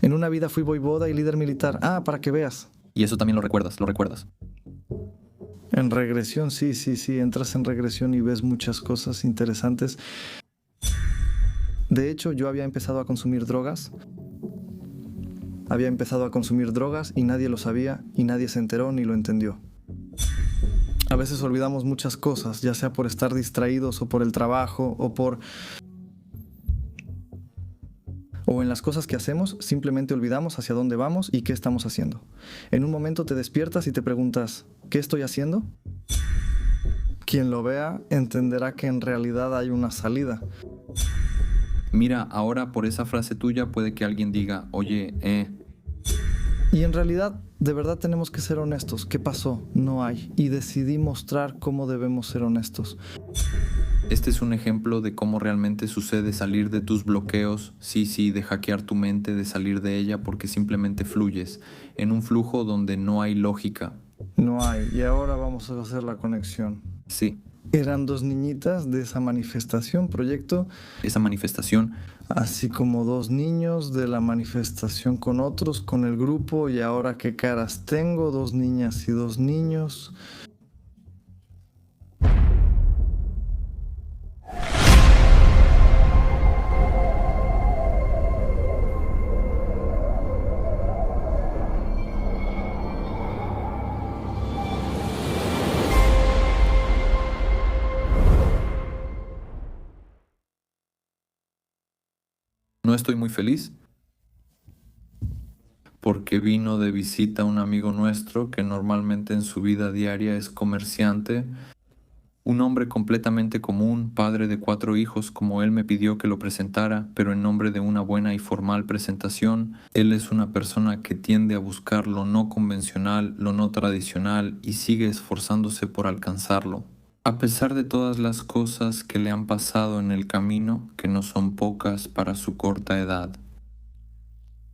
En una vida fui voivoda y líder militar. Ah, para que veas. Y eso también lo recuerdas, lo recuerdas. En regresión, sí, entras en regresión y ves muchas cosas interesantes. De hecho, yo había empezado a consumir drogas. Había empezado a consumir drogas y nadie lo sabía y nadie se enteró ni lo entendió. A veces olvidamos muchas cosas, ya sea por estar distraídos o por el trabajo o en las cosas que hacemos, simplemente olvidamos hacia dónde vamos y qué estamos haciendo. En un momento te despiertas y te preguntas, ¿qué estoy haciendo? Quien lo vea entenderá que en realidad hay una salida. Mira, ahora por esa frase tuya puede que alguien diga, oye, Y en realidad, de verdad tenemos que ser honestos. ¿Qué pasó? No hay. Y decidí mostrar cómo debemos ser honestos. este es un ejemplo de cómo realmente sucede salir de tus bloqueos, sí, de hackear tu mente, de salir de ella porque simplemente fluyes en un flujo donde no hay lógica. No hay. Y ahora vamos a hacer la conexión. Sí, Eran dos niñitas de esa manifestación, proyecto, esa manifestación, así como dos niños de la manifestación con otros, con el grupo, y ahora qué caras tengo, dos niñas y dos niños. no estoy muy feliz porque vino de visita un amigo nuestro que normalmente en su vida diaria es comerciante, un hombre completamente común, padre de 4 hijos, como él me pidió que lo presentara, pero en nombre de una buena y formal presentación. Él es una persona que tiende a buscar lo no convencional, lo no tradicional y sigue esforzándose por alcanzarlo. A pesar de todas las cosas que le han pasado en el camino, que no son pocas para su corta edad.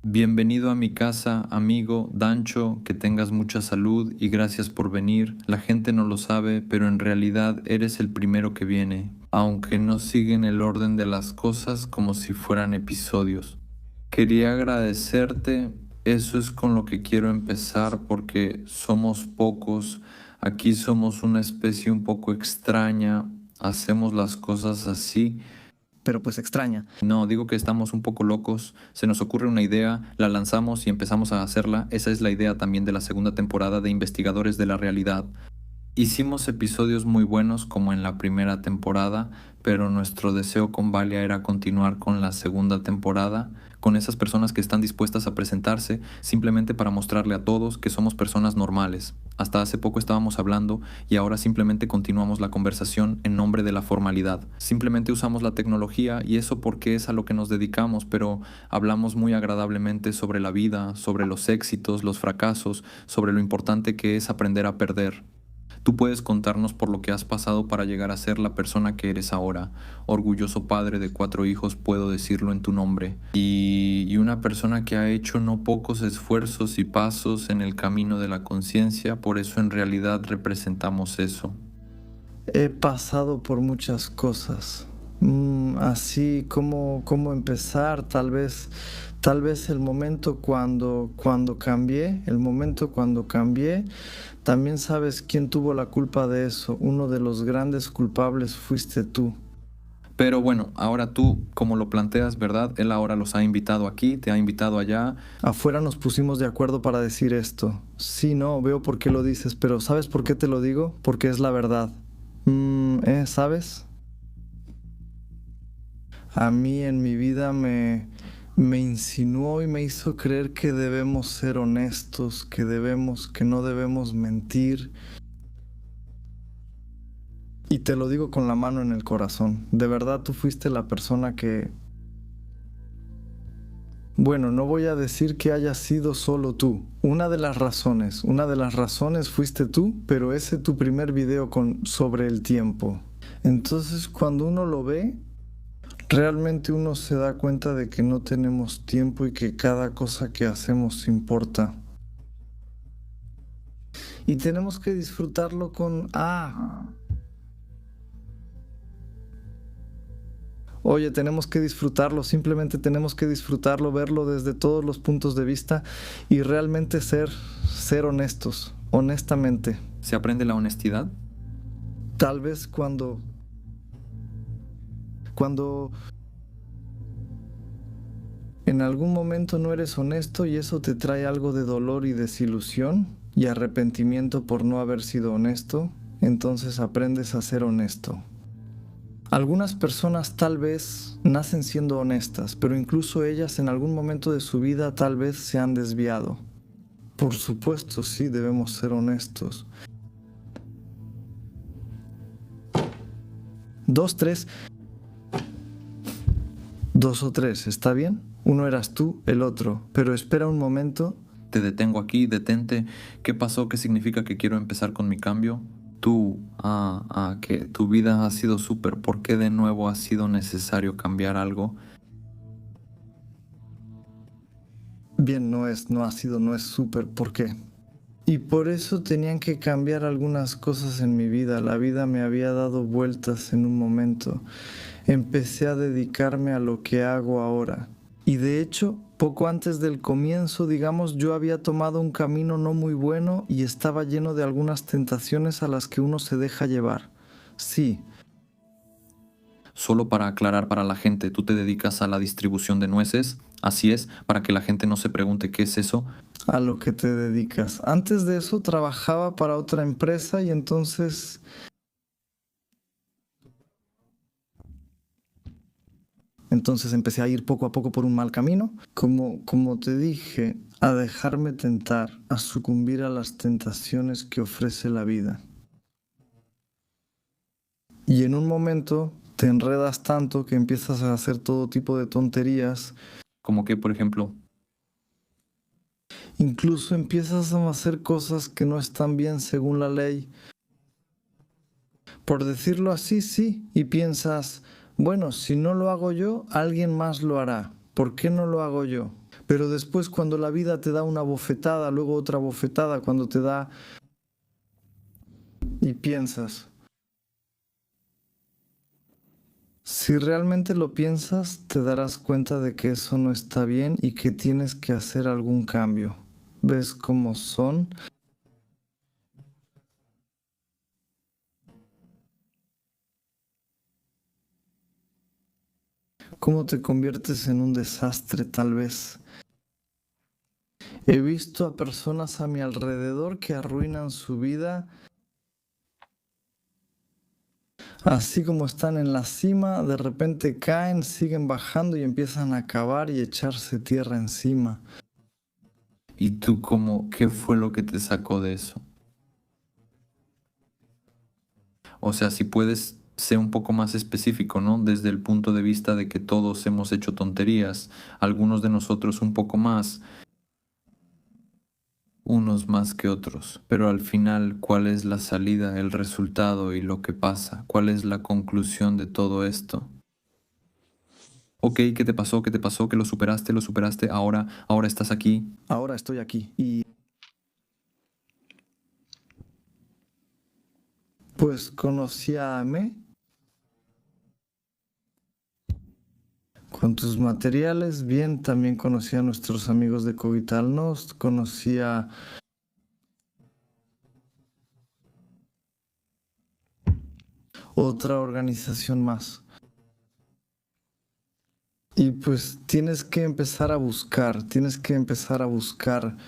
Bienvenido a mi casa, amigo Dancho, que tengas mucha salud y gracias por venir. La gente no lo sabe, pero en realidad eres el primero que viene, aunque no siguen el orden de las cosas como si fueran episodios. Quería agradecerte, eso es con lo que quiero empezar porque somos pocos, aquí somos una especie un poco extraña, hacemos las cosas así. Pero pues extraña. No, digo que estamos un poco locos, se nos ocurre una idea, la lanzamos y empezamos a hacerla. Esa es la idea también de la segunda temporada de Investigadores de la Realidad. Hicimos episodios muy buenos como en la primera temporada, pero nuestro deseo con Valia era continuar con la segunda temporada, con esas personas que están dispuestas a presentarse simplemente para mostrarle a todos que somos personas normales. Hasta hace poco estábamos hablando y ahora simplemente continuamos la conversación en nombre de la formalidad. Simplemente usamos la tecnología y eso porque es a lo que nos dedicamos, pero hablamos muy agradablemente sobre la vida, sobre los éxitos, los fracasos, sobre lo importante que es aprender a perder. Tú puedes contarnos por lo que has pasado para llegar a ser la persona que eres ahora. Orgulloso padre de 4 hijos, puedo decirlo en tu nombre. Y una persona que ha hecho no pocos esfuerzos y pasos en el camino de la conciencia, por eso en realidad representamos eso. He pasado por muchas cosas. Así como empezar, tal vez el momento cuando cambié, también sabes quién tuvo la culpa de eso. Uno de los grandes culpables fuiste tú. Pero bueno, ahora tú, como lo planteas, ¿verdad? Él ahora los ha invitado aquí, te ha invitado allá. Afuera nos pusimos de acuerdo para decir esto. Sí, no, veo por qué lo dices, pero ¿sabes por qué te lo digo? Porque es la verdad. ¿Sabes? A mí en mi vida me insinuó y me hizo creer que debemos ser honestos, que no debemos mentir. Y te lo digo con la mano en el corazón. De verdad tú fuiste la persona que... Bueno, no voy a decir que haya sido solo tú. Una de las razones fuiste tú, pero ese tu primer video sobre el tiempo. Entonces cuando uno lo ve, realmente uno se da cuenta de que no tenemos tiempo y que cada cosa que hacemos importa. Y tenemos que disfrutarlo con... Oye, tenemos que disfrutarlo, simplemente tenemos que disfrutarlo, verlo desde todos los puntos de vista y realmente ser honestos, honestamente. ¿Se aprende la honestidad? Tal vez cuando en algún momento no eres honesto y eso te trae algo de dolor y desilusión y arrepentimiento por no haber sido honesto, entonces aprendes a ser honesto. Algunas personas tal vez nacen siendo honestas, pero incluso ellas en algún momento de su vida tal vez se han desviado. Por supuesto, sí, debemos ser honestos. 2, 3. 2 o 3, ¿está bien? Uno eras tú, el otro, pero espera un momento. Te detengo aquí, detente. ¿Qué pasó? ¿Qué significa que quiero empezar con mi cambio? Tú, que tu vida ha sido súper. ¿Por qué de nuevo ha sido necesario cambiar algo? Bien, no es súper, ¿por qué? Y por eso tenían que cambiar algunas cosas en mi vida. La vida me había dado vueltas en un momento. Empecé a dedicarme a lo que hago ahora. Y de hecho, poco antes del comienzo, digamos, yo había tomado un camino no muy bueno y estaba lleno de algunas tentaciones a las que uno se deja llevar. Sí, Solo para aclarar para la gente, tú te dedicas a la distribución de nueces. Así es, para que la gente no se pregunte qué es eso. a lo que te dedicas. Antes de eso trabajaba para otra empresa y entonces empecé a ir poco a poco por un mal camino. Como te dije, a dejarme tentar, a sucumbir a las tentaciones que ofrece la vida. Y en un momento te enredas tanto que empiezas a hacer todo tipo de tonterías. Como que, por ejemplo, Incluso empiezas a hacer cosas que no están bien según la ley. Por decirlo así, sí. Y piensas, bueno, si no lo hago yo, alguien más lo hará. ¿Por qué no lo hago yo? Pero después cuando la vida te da una bofetada, luego otra bofetada, cuando te da... Y piensas, si realmente lo piensas, te darás cuenta de que eso no está bien y que tienes que hacer algún cambio. ¿Ves cómo son? ¿Cómo te conviertes en un desastre tal vez? He visto a personas a mi alrededor que arruinan su vida así como están en la cima, de repente caen, siguen bajando y empiezan a cavar y echarse tierra encima. ¿y tú cómo, qué fue lo que te sacó de eso? O sea, si puedes ser un poco más específico, ¿no? Desde el punto de vista de que todos hemos hecho tonterías, algunos de nosotros un poco más, unos más que otros. Pero al final, ¿cuál es la salida, el resultado y lo que pasa? ¿Cuál es la conclusión de todo esto? Ok, ¿qué te pasó? ¿Qué te pasó? ¿Que lo superaste, ahora estás aquí? Ahora estoy aquí y pues conocí a Ame con tus materiales. Bien, también conocí a nuestros amigos de Covital Nost, conocí a otra organización más. Y pues tienes que empezar a buscar,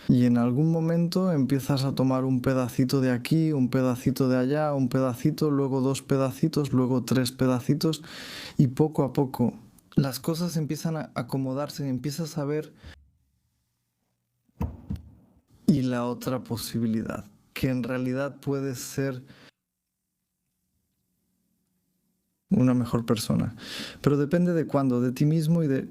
y en algún momento empiezas a tomar un pedacito de aquí, un pedacito de allá, un pedacito, luego 2 pedacitos, luego 3 pedacitos y poco a poco las cosas empiezan a acomodarse, empiezas a ver. Y la otra posibilidad, que en realidad puedes ser una mejor persona, pero depende de cuándo, de ti mismo y de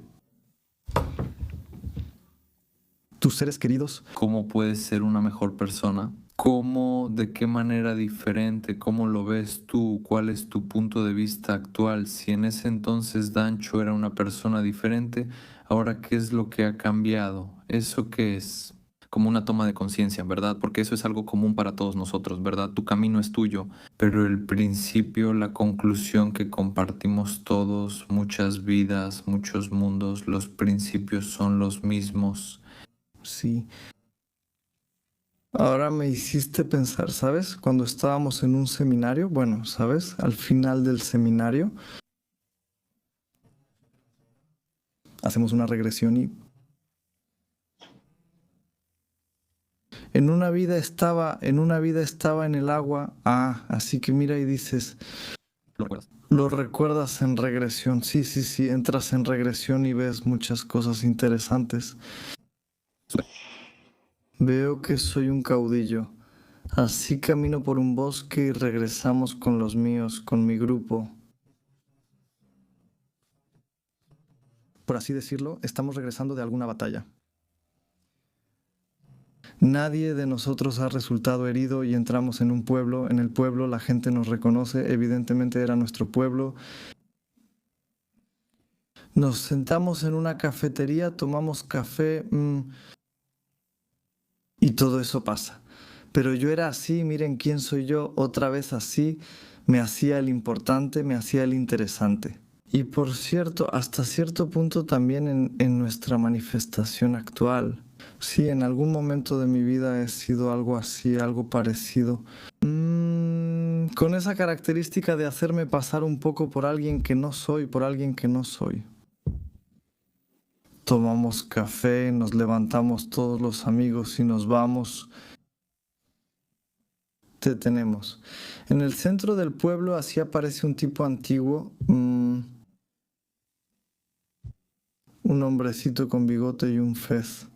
tus seres queridos. ¿Cómo puedes ser una mejor persona? ¿Cómo, de qué manera diferente? ¿Cómo lo ves tú? ¿Cuál es tu punto de vista actual? Si en ese entonces Dancho era una persona diferente, ahora ¿qué es lo que ha cambiado? ¿Eso qué es? como una toma de conciencia, ¿verdad? Porque eso es algo común para todos nosotros, ¿verdad? Tu camino es tuyo, pero el principio, la conclusión que compartimos todos, muchas vidas, muchos mundos, los principios son los mismos. Sí. Ahora me hiciste pensar, ¿sabes? Cuando estábamos en un seminario, bueno, ¿sabes? Al final del seminario, hacemos una regresión y en una vida estaba en el agua. Ah, así que mira y dices, ¿Lo recuerdas? lo recuerdas en regresión. Sí, sí, sí, entras en regresión y ves muchas cosas interesantes. Súper. Veo que soy un caudillo. Así camino por un bosque y regresamos con los míos, con mi grupo. Por así decirlo, estamos regresando de alguna batalla. Nadie de nosotros ha resultado herido y entramos en un pueblo. En el pueblo la gente nos reconoce, evidentemente era nuestro pueblo. Nos sentamos en una cafetería, tomamos café y todo eso pasa. Pero yo era así, miren quién soy yo, otra vez así, me hacía el importante, me hacía el interesante. Y por cierto, hasta cierto punto también en nuestra manifestación actual. Sí, en algún momento de mi vida he sido algo así, algo parecido. Con esa característica de hacerme pasar un poco por alguien que no soy, por alguien que no soy. Tomamos café, nos levantamos todos los amigos y nos vamos. Te tenemos. En el centro del pueblo así aparece un tipo antiguo, un hombrecito con bigote y un fez.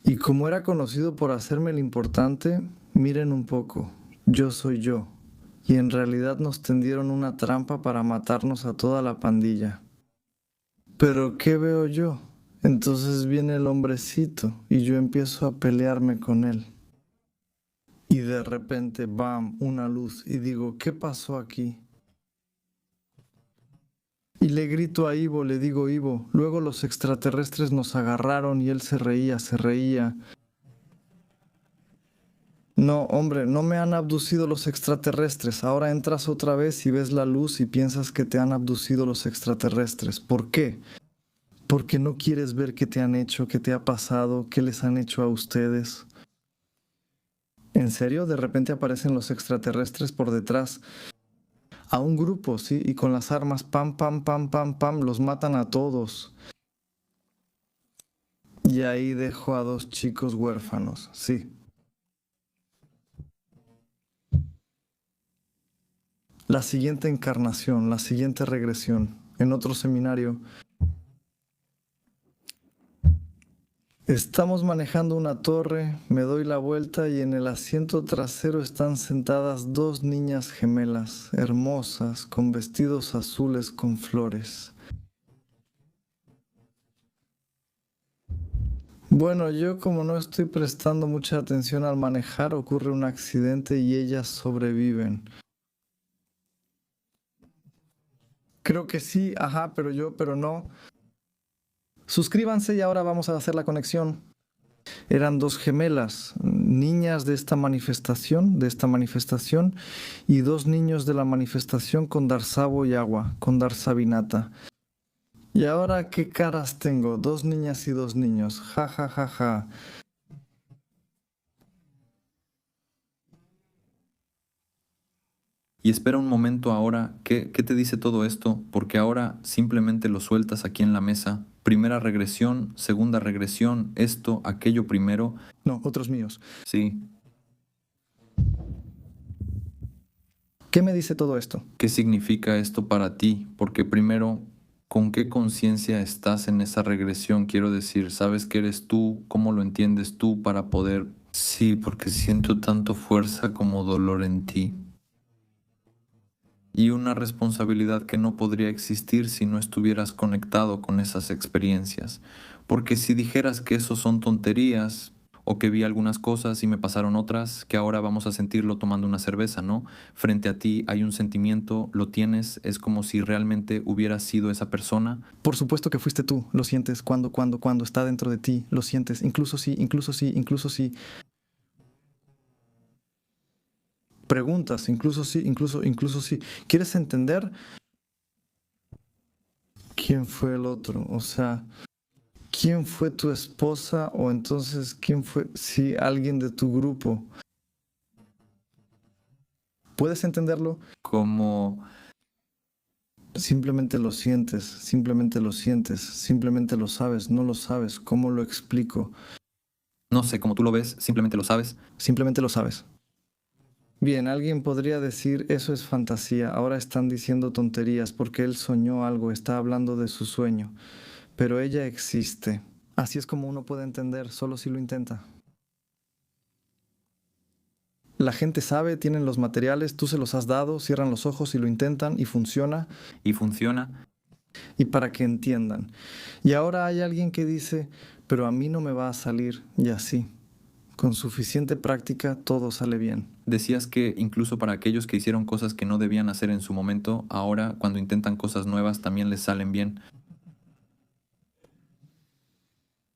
Y como era conocido por hacerme el importante, miren un poco, yo soy yo. Y en realidad nos tendieron una trampa para matarnos a toda la pandilla. Pero ¿qué veo yo? Entonces viene el hombrecito y yo empiezo a pelearme con él. Y de repente, ¡bam!, una luz y digo, ¿qué pasó aquí? Y le grito a Ivo, le digo, Ivo, luego los extraterrestres nos agarraron y él se reía, se reía. No, hombre, no me han abducido los extraterrestres. Ahora entras otra vez y ves la luz y piensas que te han abducido los extraterrestres. ¿Por qué? Porque no quieres ver qué te han hecho, qué te ha pasado, qué les han hecho a ustedes. ¿En serio? De repente aparecen los extraterrestres por detrás. A un grupo, sí, y con las armas, pam, pam, pam, pam, pam, los matan a todos. Y ahí dejo a 2 chicos huérfanos, sí. La siguiente encarnación, la siguiente regresión, en otro seminario. Estamos manejando una torre, me doy la vuelta y en el asiento trasero están sentadas 2 niñas gemelas, hermosas, con vestidos azules con flores. Bueno, yo como no estoy prestando mucha atención al manejar, ocurre un accidente y ellas sobreviven. Creo que sí, ajá, pero no. Suscríbanse y ahora vamos a hacer la conexión. Eran 2 gemelas, niñas de esta manifestación, y 2 niños de la manifestación con Darsabo y agua, con Darsavinata. Y ahora, ¿qué caras tengo? 2 niñas y 2 niños, ja, ja, ja, ja. Y espera un momento ahora, ¿qué te dice todo esto? Porque ahora simplemente lo sueltas aquí en la mesa. Primera regresión, segunda regresión, esto, aquello primero. No, otros míos. Sí. ¿Qué me dice todo esto? ¿Qué significa esto para ti? Porque primero, ¿con qué conciencia estás en esa regresión? Quiero decir, ¿sabes que eres tú? ¿Cómo lo entiendes tú para poder...? Sí, porque siento tanto fuerza como dolor en ti. Y una responsabilidad que no podría existir si no estuvieras conectado con esas experiencias. Porque si dijeras que eso son tonterías, o que vi algunas cosas y me pasaron otras, que ahora vamos a sentirlo tomando una cerveza, ¿no? Frente a ti hay un sentimiento, lo tienes, es como si realmente hubieras sido esa persona. Por supuesto que fuiste tú, lo sientes cuando está dentro de ti, lo sientes, incluso si, incluso si, incluso si. Preguntas, incluso si. ¿Quieres entender quién fue el otro? O sea, ¿quién fue tu esposa? O entonces, ¿quién fue, si alguien de tu grupo? ¿Puedes entenderlo? Como, Simplemente lo sientes, simplemente lo sientes, simplemente lo sabes, no lo sabes. ¿Cómo lo explico? no sé, como tú lo ves, simplemente lo sabes. Simplemente lo sabes. Bien, alguien podría decir eso es fantasía, ahora están diciendo tonterías porque él soñó algo, está hablando de su sueño, pero ella existe. Así es como uno puede entender, solo si lo intenta. La gente sabe, tienen los materiales, tú se los has dado, cierran los ojos y lo intentan y funciona, Y funciona. y para que entiendan. Y ahora hay alguien que dice, pero a mí no me va a salir, y así. Con suficiente práctica todo sale bien. Decías que incluso para aquellos que hicieron cosas que no debían hacer en su momento, ahora cuando intentan cosas nuevas también les salen bien.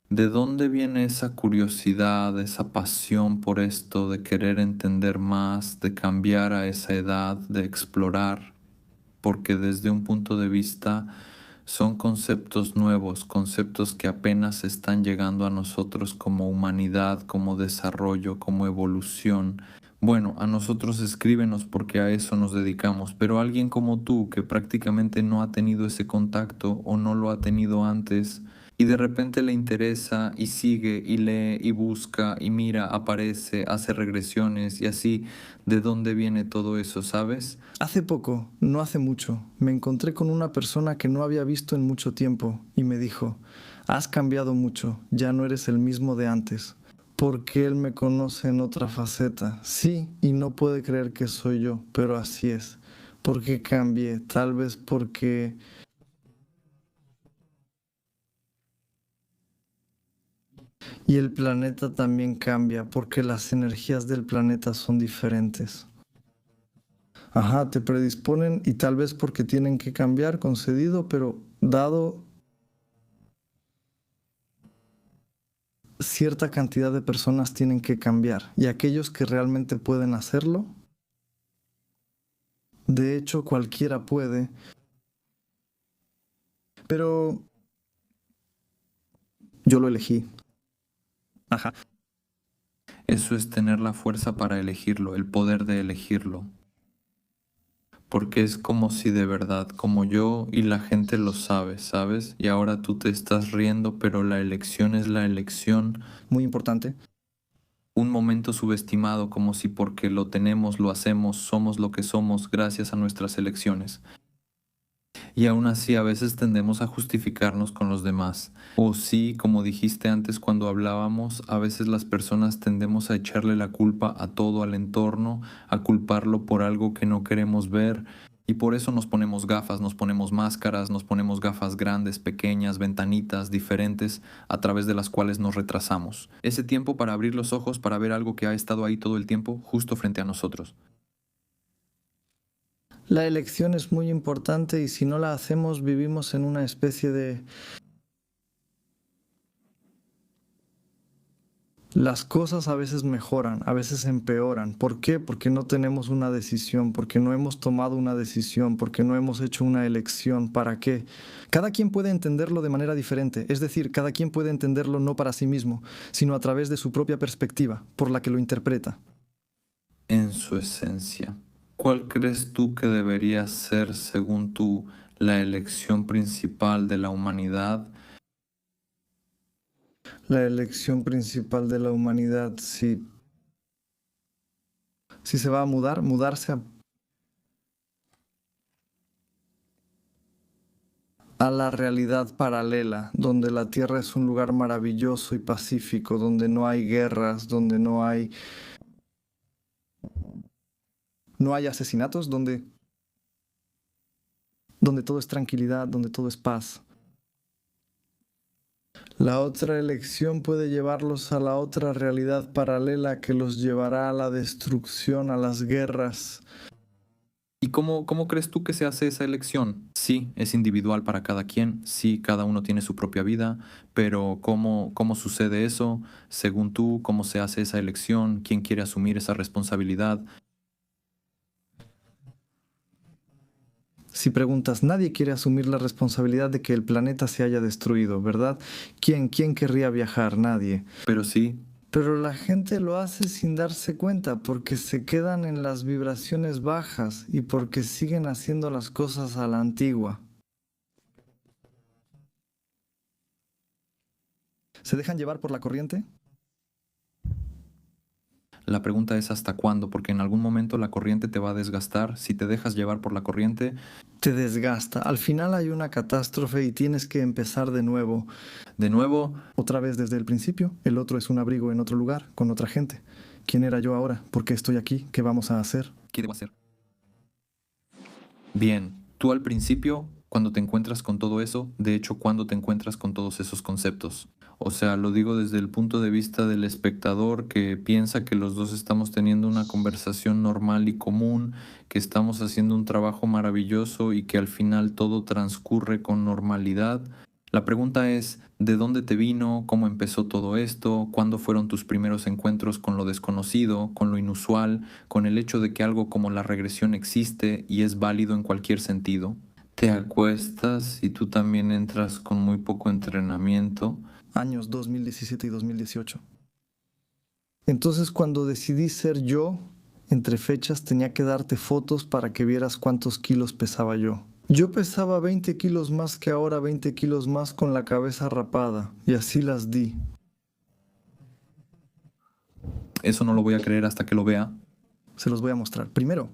¿De dónde viene esa curiosidad, esa pasión por esto, de querer entender más, de cambiar a esa edad, de explorar? Porque desde un punto de vista son conceptos nuevos, conceptos que apenas están llegando a nosotros como humanidad, como desarrollo, como evolución. Bueno, a nosotros escríbenos porque a eso nos dedicamos, pero alguien como tú que prácticamente no ha tenido ese contacto o no lo ha tenido antes y de repente le interesa y sigue y lee y busca y mira, aparece, hace regresiones y así, ¿de dónde viene todo eso, sabes? Hace poco, no hace mucho, me encontré con una persona que no había visto en mucho tiempo y me dijo, has cambiado mucho, ya no eres el mismo de antes. Porque él me conoce en otra faceta. Sí, y no puede creer que soy yo, pero así es. Porque cambié, tal vez porque... Y el planeta también cambia, porque las energías del planeta son diferentes. Ajá, te predisponen y tal vez porque tienen que cambiar, concedido, pero dado cierta cantidad de personas tienen que cambiar. Y aquellos que realmente pueden hacerlo, de hecho cualquiera puede, pero yo lo elegí. Ajá. Eso es tener la fuerza para elegirlo, el poder de elegirlo. Porque es como si de verdad, como yo y la gente lo sabe, ¿sabes? Y ahora tú te estás riendo, pero la elección es la elección. Muy importante. Un momento subestimado, como si porque lo tenemos, lo hacemos, somos lo que somos gracias a nuestras elecciones. Y aún así a veces tendemos a justificarnos con los demás. O sí, como dijiste antes cuando hablábamos, a veces las personas tendemos a echarle la culpa a todo al entorno, a culparlo por algo que no queremos ver. Y por eso nos ponemos gafas, nos ponemos máscaras, nos ponemos gafas grandes, pequeñas, ventanitas, diferentes, a través de las cuales nos retrasamos. Ese tiempo para abrir los ojos, para ver algo que ha estado ahí todo el tiempo, justo frente a nosotros. La elección es muy importante y si no la hacemos vivimos en una especie de... Las cosas a veces mejoran, a veces empeoran. ¿Por qué? Porque no tenemos una decisión, porque no hemos tomado una decisión, porque no hemos hecho una elección. ¿Para qué? Cada quien puede entenderlo de manera diferente, es decir, cada quien puede entenderlo no para sí mismo, sino a través de su propia perspectiva, por la que lo interpreta. En su esencia. ¿Cuál crees tú que debería ser, según tú, la elección principal de la humanidad? La elección principal de la humanidad, si se va a mudar, mudarse a la realidad paralela, donde la Tierra es un lugar maravilloso y pacífico, donde no hay guerras, donde no hay asesinatos, donde todo es tranquilidad, donde todo es paz. La otra elección puede llevarlos a la otra realidad paralela que los llevará a la destrucción, a las guerras. ¿Y cómo crees tú que se hace esa elección? Sí, es individual para cada quien, sí, cada uno tiene su propia vida, pero ¿cómo sucede eso? Según tú, ¿cómo se hace esa elección? ¿Quién quiere asumir esa responsabilidad? Si preguntas, nadie quiere asumir la responsabilidad de que el planeta se haya destruido, ¿verdad? ¿Quién querría viajar? Nadie. Pero sí, Pero la gente lo hace sin darse cuenta porque se quedan en las vibraciones bajas y porque siguen haciendo las cosas a la antigua. ¿Se dejan llevar por la corriente? la pregunta es ¿hasta cuándo? Porque en algún momento la corriente te va a desgastar. Si te dejas llevar por la corriente, Te desgasta. Al final hay una catástrofe y tienes que empezar de nuevo. de nuevo, Otra vez desde el principio. El otro es un abrigo en otro lugar, con otra gente. ¿Quién era yo ahora? ¿Por qué estoy aquí? ¿Qué vamos a hacer? ¿qué debo hacer? Bien, tú al principio, cuando te encuentras con todo eso, de hecho, cuando te encuentras con todos esos conceptos. O sea, lo digo desde el punto de vista del espectador que piensa que los dos estamos teniendo una conversación normal y común, que estamos haciendo un trabajo maravilloso y que al final todo transcurre con normalidad. La pregunta es, ¿de dónde te vino? ¿Cómo empezó todo esto? ¿Cuándo fueron tus primeros encuentros con lo desconocido, con lo inusual, con el hecho de que algo como la regresión existe y es válido en cualquier sentido? Te acuestas y tú también entras con muy poco entrenamiento. Años 2017 y 2018. Entonces cuando decidí ser yo, entre fechas tenía que darte fotos para que vieras cuántos kilos pesaba yo. Yo pesaba 20 kilos más que ahora, 20 kilos más con la cabeza rapada, y así las di. Eso no lo voy a creer hasta que lo vea. Se los voy a mostrar. Primero.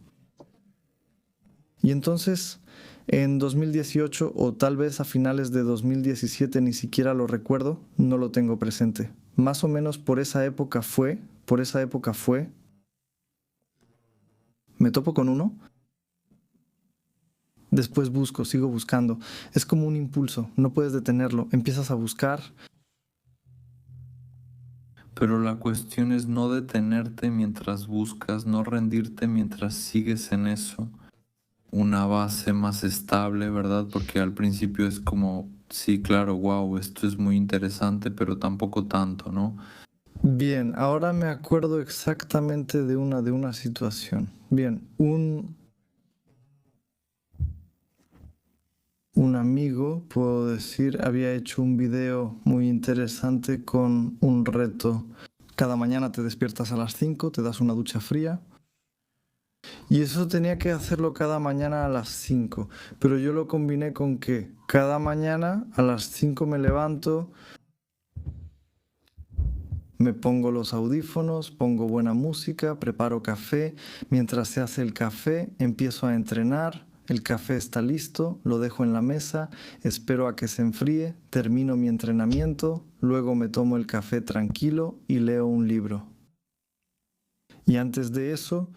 Y entonces, en 2018 o tal vez a finales de 2017, ni siquiera lo recuerdo, no lo tengo presente. Más o menos por esa época fue, me topo con uno, después busco, sigo buscando. Es como un impulso, no puedes detenerlo. Empiezas a buscar. Pero la cuestión es no detenerte mientras buscas, no rendirte mientras sigues en eso. Una base más estable, ¿verdad? Porque al principio es como, sí, claro, wow, esto es muy interesante, pero tampoco tanto, ¿no? Bien, ahora me acuerdo exactamente de una situación. Bien, un amigo, puedo decir, había hecho un video muy interesante con un reto. Cada mañana te despiertas a las 5, te das una ducha fría. Y eso tenía que hacerlo cada mañana a las 5. Pero yo lo combiné con que cada mañana a las 5 me levanto, me pongo los audífonos, pongo buena música, preparo café. Mientras se hace el café, empiezo a entrenar. El café está listo, lo dejo en la mesa, espero a que se enfríe, termino mi entrenamiento, luego me tomo el café tranquilo y leo un libro. Y antes de eso,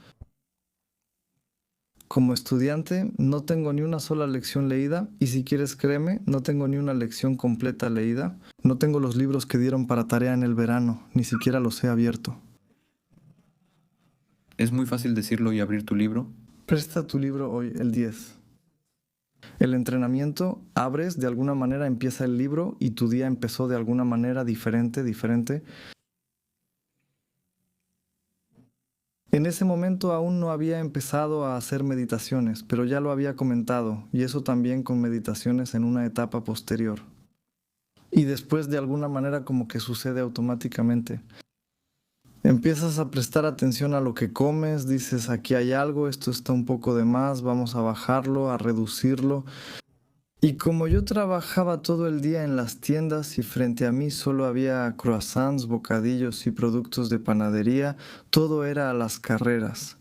como estudiante, no tengo ni una sola lección leída y si quieres créeme, no tengo ni una lección completa leída. No tengo los libros que dieron para tarea en el verano, ni siquiera los he abierto. Es muy fácil decirlo y abrir tu libro. Presta tu libro hoy, el 10. El entrenamiento, abres, de alguna manera empieza el libro y tu día empezó de alguna manera diferente. En ese momento aún no había empezado a hacer meditaciones, pero ya lo había comentado, y eso también con meditaciones en una etapa posterior. Y después de alguna manera como que sucede automáticamente. Empiezas a prestar atención a lo que comes, dices aquí hay algo, esto está un poco de más, vamos a bajarlo, a reducirlo. Y como yo trabajaba todo el día en las tiendas y frente a mí solo había croissants, bocadillos y productos de panadería, todo era a las carreras.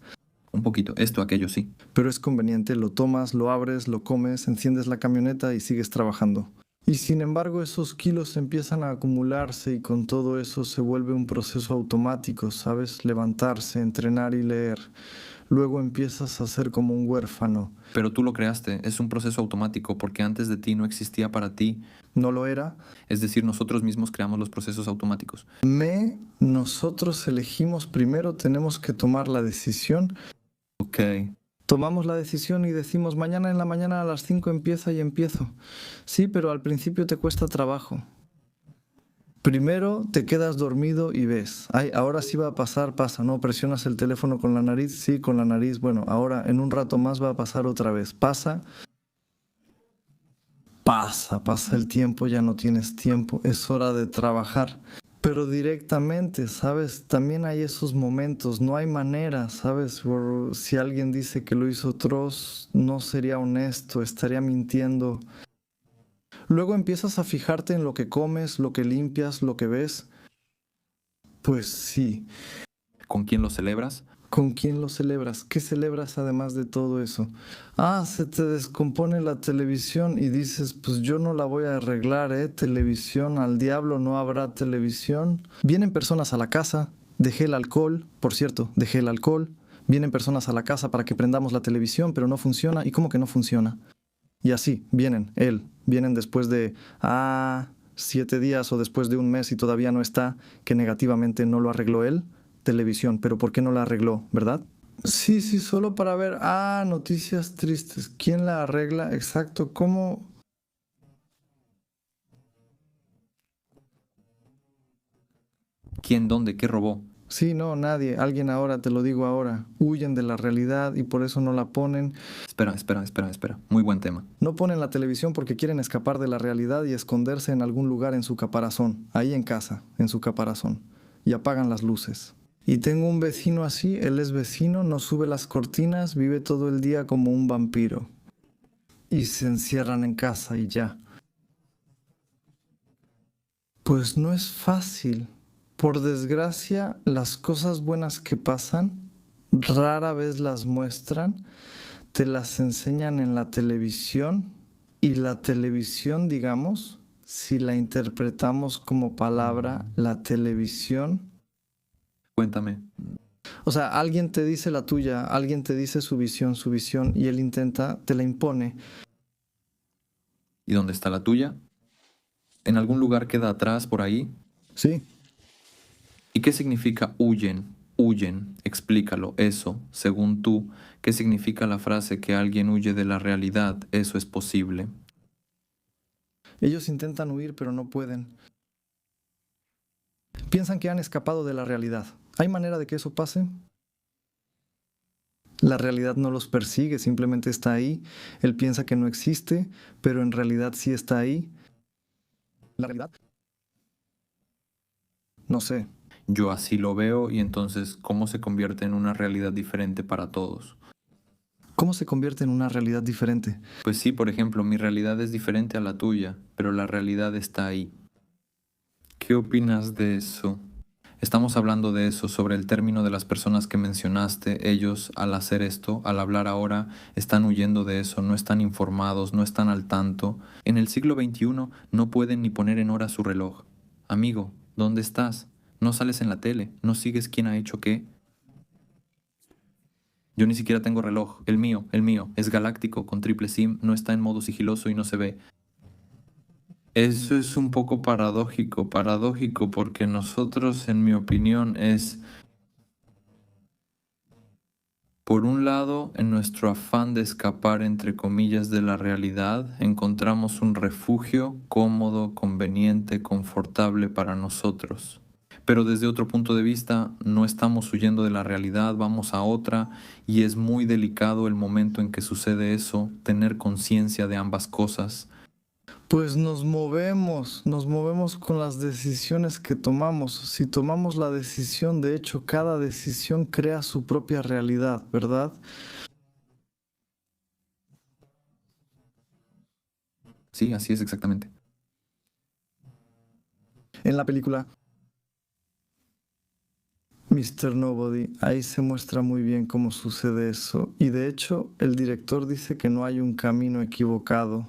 Un poquito, esto, aquello, sí. Pero es conveniente, lo tomas, lo abres, lo comes, enciendes la camioneta y sigues trabajando. Y sin embargo esos kilos empiezan a acumularse y con todo eso se vuelve un proceso automático, ¿sabes? Levantarse, entrenar y leer. luego empiezas a ser como un huérfano. Pero tú lo creaste, es un proceso automático porque antes de ti no existía para ti. ¿No lo era? Es decir, nosotros mismos creamos los procesos automáticos. Nosotros elegimos primero, tenemos que tomar la decisión. Ok. Tomamos la decisión y decimos mañana en la mañana a las 5 empieza y empiezo. Sí, pero al principio te cuesta trabajo. Primero te quedas dormido y ves. Ay, ahora sí va a pasar, pasa, ¿no? Presionas el teléfono con la nariz, sí, con la nariz. Bueno, ahora en un rato más va a pasar otra vez. Pasa el tiempo, ya no tienes tiempo, es hora de trabajar. Pero directamente, ¿sabes? También hay esos momentos, no hay manera, ¿sabes? Si alguien dice que lo hizo Tross, no sería honesto, estaría mintiendo. Luego empiezas a fijarte en lo que comes, lo que limpias, lo que ves. Pues sí. ¿Con quién lo celebras? ¿Con quién lo celebras? ¿Qué celebras además de todo eso? Se te descompone la televisión y dices, pues yo no la voy a arreglar, televisión, al diablo no habrá televisión. Vienen personas a la casa, dejé el alcohol, por cierto, dejé el alcohol. Vienen personas a la casa para que prendamos la televisión, pero no funciona. ¿Y cómo que no funciona? Y así, vienen después de 7 días o después de un mes y todavía no está, que negativamente no lo arregló él. Televisión, pero ¿por qué no la arregló, verdad? Sí, solo para ver, noticias tristes. ¿Quién la arregla? Exacto, ¿cómo? ¿Quién, dónde, qué robó? Sí, no, nadie. Alguien ahora, te lo digo ahora. Huyen de la realidad y por eso no la ponen. Espera. Muy buen tema. No ponen la televisión porque quieren escapar de la realidad y esconderse en algún lugar en su caparazón. Ahí en casa, en su caparazón. Y apagan las luces. Y tengo un vecino así, él es vecino, no sube las cortinas, vive todo el día como un vampiro. Y se encierran en casa y ya. Pues no es fácil. Por desgracia, las cosas buenas que pasan, rara vez las muestran, te las enseñan en la televisión y la televisión, digamos, si la interpretamos como palabra, la televisión. Cuéntame. O sea, alguien te dice la tuya, alguien te dice su visión, y él intenta, te la impone. ¿Y dónde está la tuya? ¿En algún lugar queda atrás por ahí? Sí. ¿Y qué significa huyen? Huyen, explícalo, eso, según tú, ¿qué significa la frase que alguien huye de la realidad? Eso es posible. Ellos intentan huir, pero no pueden. Piensan que han escapado de la realidad. ¿Hay manera de que eso pase? La realidad no los persigue, simplemente está ahí. Él piensa que no existe, pero en realidad sí está ahí. ¿La realidad? No sé. Yo así lo veo y entonces, ¿cómo se convierte en una realidad diferente para todos? ¿Cómo se convierte en una realidad diferente? Pues sí, por ejemplo, mi realidad es diferente a la tuya, pero la realidad está ahí. ¿Qué opinas de eso? Estamos hablando de eso, sobre el término de las personas que mencionaste. Ellos, al hacer esto, al hablar ahora, están huyendo de eso, no están informados, no están al tanto. En el siglo XXI no pueden ni poner en hora su reloj. Amigo, ¿dónde estás? No sales en la tele, no sigues quién ha hecho qué. Yo ni siquiera tengo reloj, el mío, es galáctico, con triple SIM, no está en modo sigiloso y no se ve. Eso es un poco paradójico porque nosotros, en mi opinión, por un lado, en nuestro afán de escapar, entre comillas, de la realidad, encontramos un refugio cómodo, conveniente, confortable para nosotros. Pero desde otro punto de vista, no estamos huyendo de la realidad, vamos a otra, y es muy delicado el momento en que sucede eso, tener conciencia de ambas cosas. Pues nos movemos con las decisiones que tomamos. Si tomamos la decisión, de hecho, cada decisión crea su propia realidad, ¿verdad? Sí, así es exactamente. En la película Mr. Nobody, ahí se muestra muy bien cómo sucede eso. Y de hecho, el director dice que no hay un camino equivocado.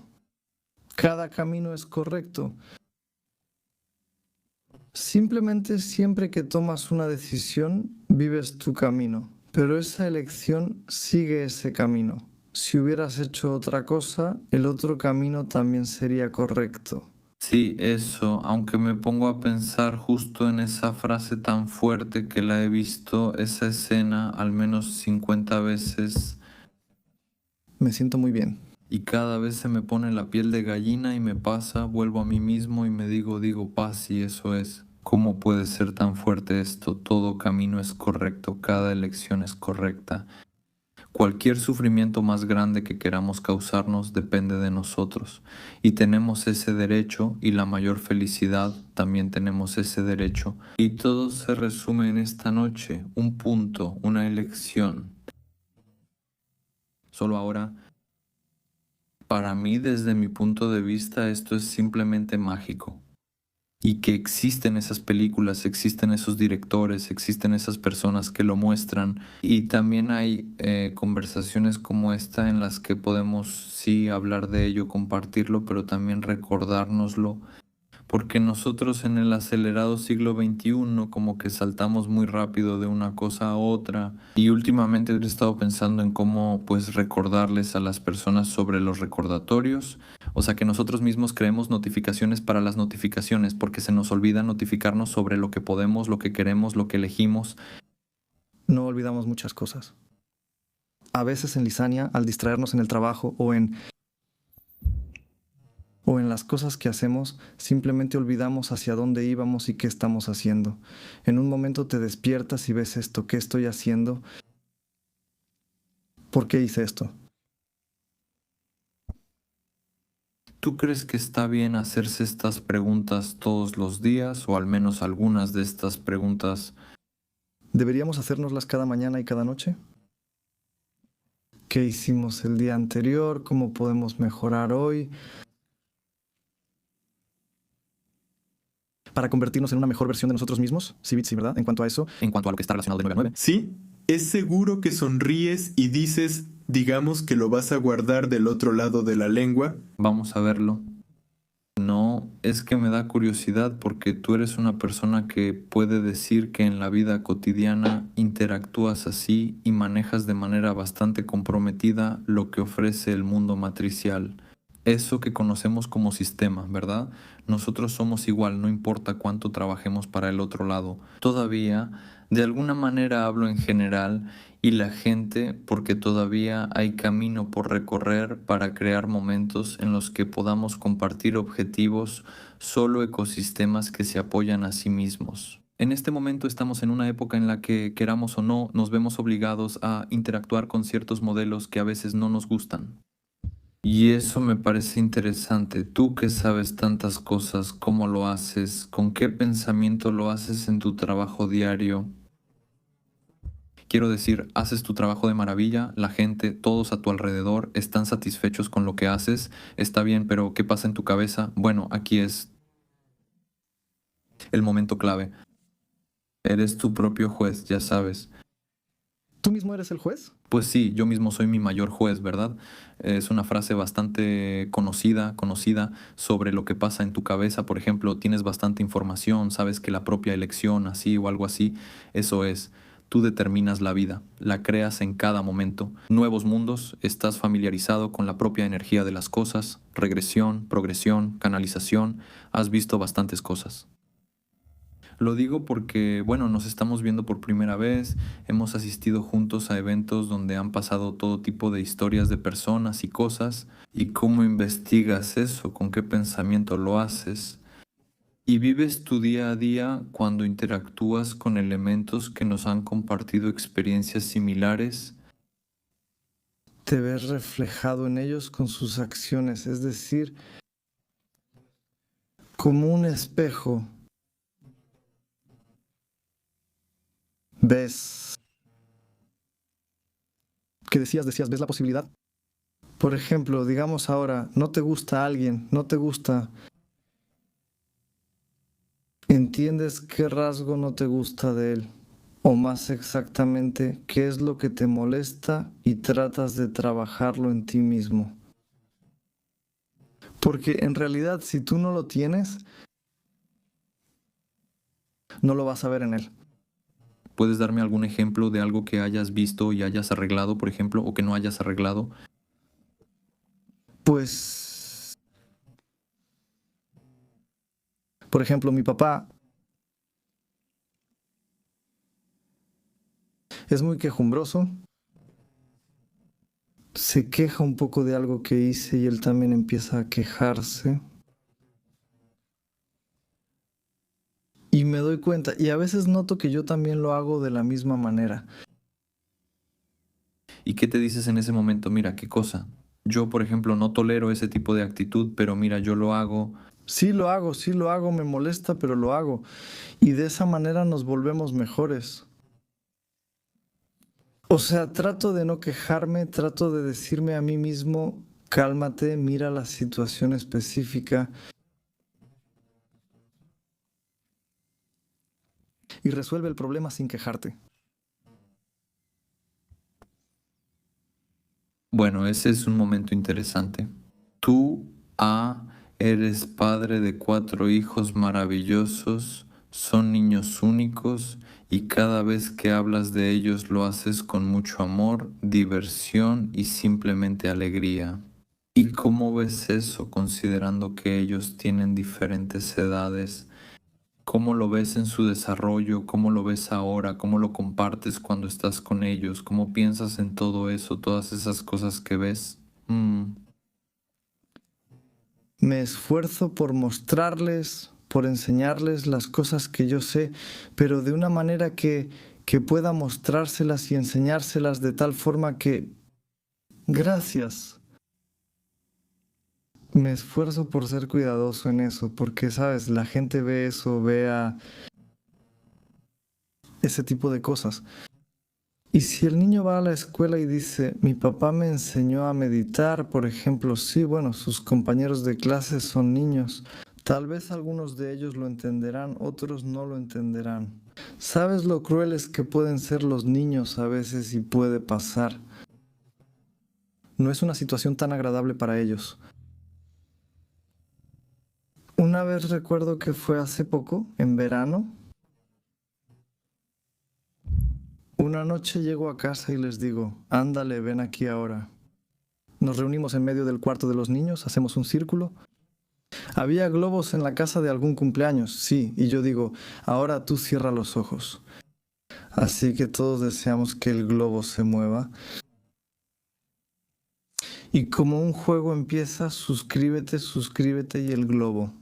Cada camino es correcto. Simplemente siempre que tomas una decisión, vives tu camino. pero esa elección sigue ese camino. Si hubieras hecho otra cosa, el otro camino también sería correcto. Sí, eso, aunque me pongo a pensar justo en esa frase tan fuerte que la he visto, esa escena al menos 50 veces Me siento muy bien. y cada vez se me pone la piel de gallina y me pasa, vuelvo a mí mismo y me digo, paz, y eso es. ¿Cómo puede ser tan fuerte esto? Todo camino es correcto, cada elección es correcta. Cualquier sufrimiento más grande que queramos causarnos depende de nosotros y tenemos ese derecho y la mayor felicidad también tenemos ese derecho. Y todo se resume en esta noche, un punto, una elección. Solo ahora, para mí desde mi punto de vista esto es simplemente mágico. Y que existen esas películas, existen esos directores, existen esas personas que lo muestran. Y también hay conversaciones como esta en las que podemos sí hablar de ello, compartirlo, pero también recordárnoslo. Porque nosotros en el acelerado siglo XXI como que saltamos muy rápido de una cosa a otra y últimamente he estado pensando en cómo pues recordarles a las personas sobre los recordatorios, o sea que nosotros mismos creemos notificaciones para las notificaciones porque se nos olvida notificarnos sobre lo que podemos, lo que queremos, lo que elegimos. No olvidamos muchas cosas. A veces en Lisania, al distraernos en el trabajo o en las cosas que hacemos, simplemente olvidamos hacia dónde íbamos y qué estamos haciendo. En un momento te despiertas y ves esto, ¿qué estoy haciendo? ¿Por qué hice esto? ¿Tú crees que está bien hacerse estas preguntas todos los días o al menos algunas de estas preguntas? ¿Deberíamos hacérnoslas cada mañana y cada noche? ¿Qué hicimos el día anterior? ¿Cómo podemos mejorar hoy? Para convertirnos en una mejor versión de nosotros mismos. Sí, Bitsy, ¿verdad? En cuanto a eso. En cuanto a lo que está relacionado de 9 a 9. Sí, es seguro que sonríes y dices, digamos que lo vas a guardar del otro lado de la lengua. Vamos a verlo. No, es que me da curiosidad porque tú eres una persona que puede decir que en la vida cotidiana interactúas así y manejas de manera bastante comprometida lo que ofrece el mundo matricial. Eso que conocemos como sistema, ¿verdad? Nosotros somos igual, no importa cuánto trabajemos para el otro lado. Todavía, de alguna manera hablo en general y la gente porque todavía hay camino por recorrer para crear momentos en los que podamos compartir objetivos, solo ecosistemas que se apoyan a sí mismos. En este momento estamos en una época en la que, queramos o no, nos vemos obligados a interactuar con ciertos modelos que a veces no nos gustan. Y eso me parece interesante. Tú que sabes tantas cosas, ¿cómo lo haces? ¿Con qué pensamiento lo haces en tu trabajo diario? Quiero decir, haces tu trabajo de maravilla, la gente, todos a tu alrededor están satisfechos con lo que haces, está bien, pero ¿qué pasa en tu cabeza? Bueno, aquí es el momento clave. Eres tu propio juez, ya sabes. ¿Tú mismo eres el juez? Pues sí, yo mismo soy mi mayor juez, ¿verdad? Es una frase bastante conocida sobre lo que pasa en tu cabeza. Por ejemplo, tienes bastante información, sabes que la propia elección, así o algo así, eso es. Tú determinas la vida, la creas en cada momento. Nuevos mundos, estás familiarizado con la propia energía de las cosas, regresión, progresión, canalización, has visto bastantes cosas. Lo digo porque, bueno, nos estamos viendo por primera vez, hemos asistido juntos a eventos donde han pasado todo tipo de historias de personas y cosas. ¿Y cómo investigas eso? ¿Con qué pensamiento lo haces? ¿Y vives tu día a día cuando interactúas con elementos que nos han compartido experiencias similares? Te ves reflejado en ellos con sus acciones, es decir, como un espejo. ¿Ves? ¿Qué decías? ¿Ves la posibilidad? Por ejemplo, digamos ahora, no te gusta alguien, no te gusta. ¿Entiendes qué rasgo no te gusta de él? O más exactamente, qué es lo que te molesta y tratas de trabajarlo en ti mismo. Porque en realidad, si tú no lo tienes, no lo vas a ver en él. ¿Puedes darme algún ejemplo de algo que hayas visto y hayas arreglado, por ejemplo, o que no hayas arreglado? Pues, por ejemplo, mi papá es muy quejumbroso. Se queja un poco de algo que hice y él también empieza a quejarse. Y me doy cuenta, y a veces noto que yo también lo hago de la misma manera. ¿Y qué te dices en ese momento? Mira, qué cosa. Yo, por ejemplo, no tolero ese tipo de actitud, pero mira, yo lo hago. Sí lo hago, me molesta, pero lo hago. Y de esa manera nos volvemos mejores. O sea, trato de no quejarme, trato de decirme a mí mismo, cálmate, mira la situación específica y resuelve el problema sin quejarte. Bueno, ese es un momento interesante. Tú, eres padre de 4 hijos maravillosos, son niños únicos y cada vez que hablas de ellos lo haces con mucho amor, diversión y simplemente alegría. ¿Y cómo ves eso considerando que ellos tienen diferentes edades? ¿Cómo lo ves en su desarrollo? ¿Cómo lo ves ahora? ¿Cómo lo compartes cuando estás con ellos? ¿Cómo piensas en todo eso, todas esas cosas que ves? Me esfuerzo por mostrarles, por enseñarles las cosas que yo sé, pero de una manera que pueda mostrárselas y enseñárselas de tal forma que... Gracias. Me esfuerzo por ser cuidadoso en eso, porque, sabes, la gente ve eso, vea ese tipo de cosas. Y si el niño va a la escuela y dice, mi papá me enseñó a meditar, por ejemplo, sí, bueno, sus compañeros de clase son niños. Tal vez algunos de ellos lo entenderán, otros no lo entenderán. ¿Sabes lo crueles que pueden ser los niños a veces y puede pasar? No es una situación tan agradable para ellos. Una vez recuerdo que fue hace poco, en verano. Una noche llego a casa y les digo, ándale, ven aquí ahora. Nos reunimos en medio del cuarto de los niños, hacemos un círculo. Había globos en la casa de algún cumpleaños, sí, y yo digo, ahora tú cierra los ojos. Así que todos deseamos que el globo se mueva. Y como un juego empieza, suscríbete, suscríbete y el globo.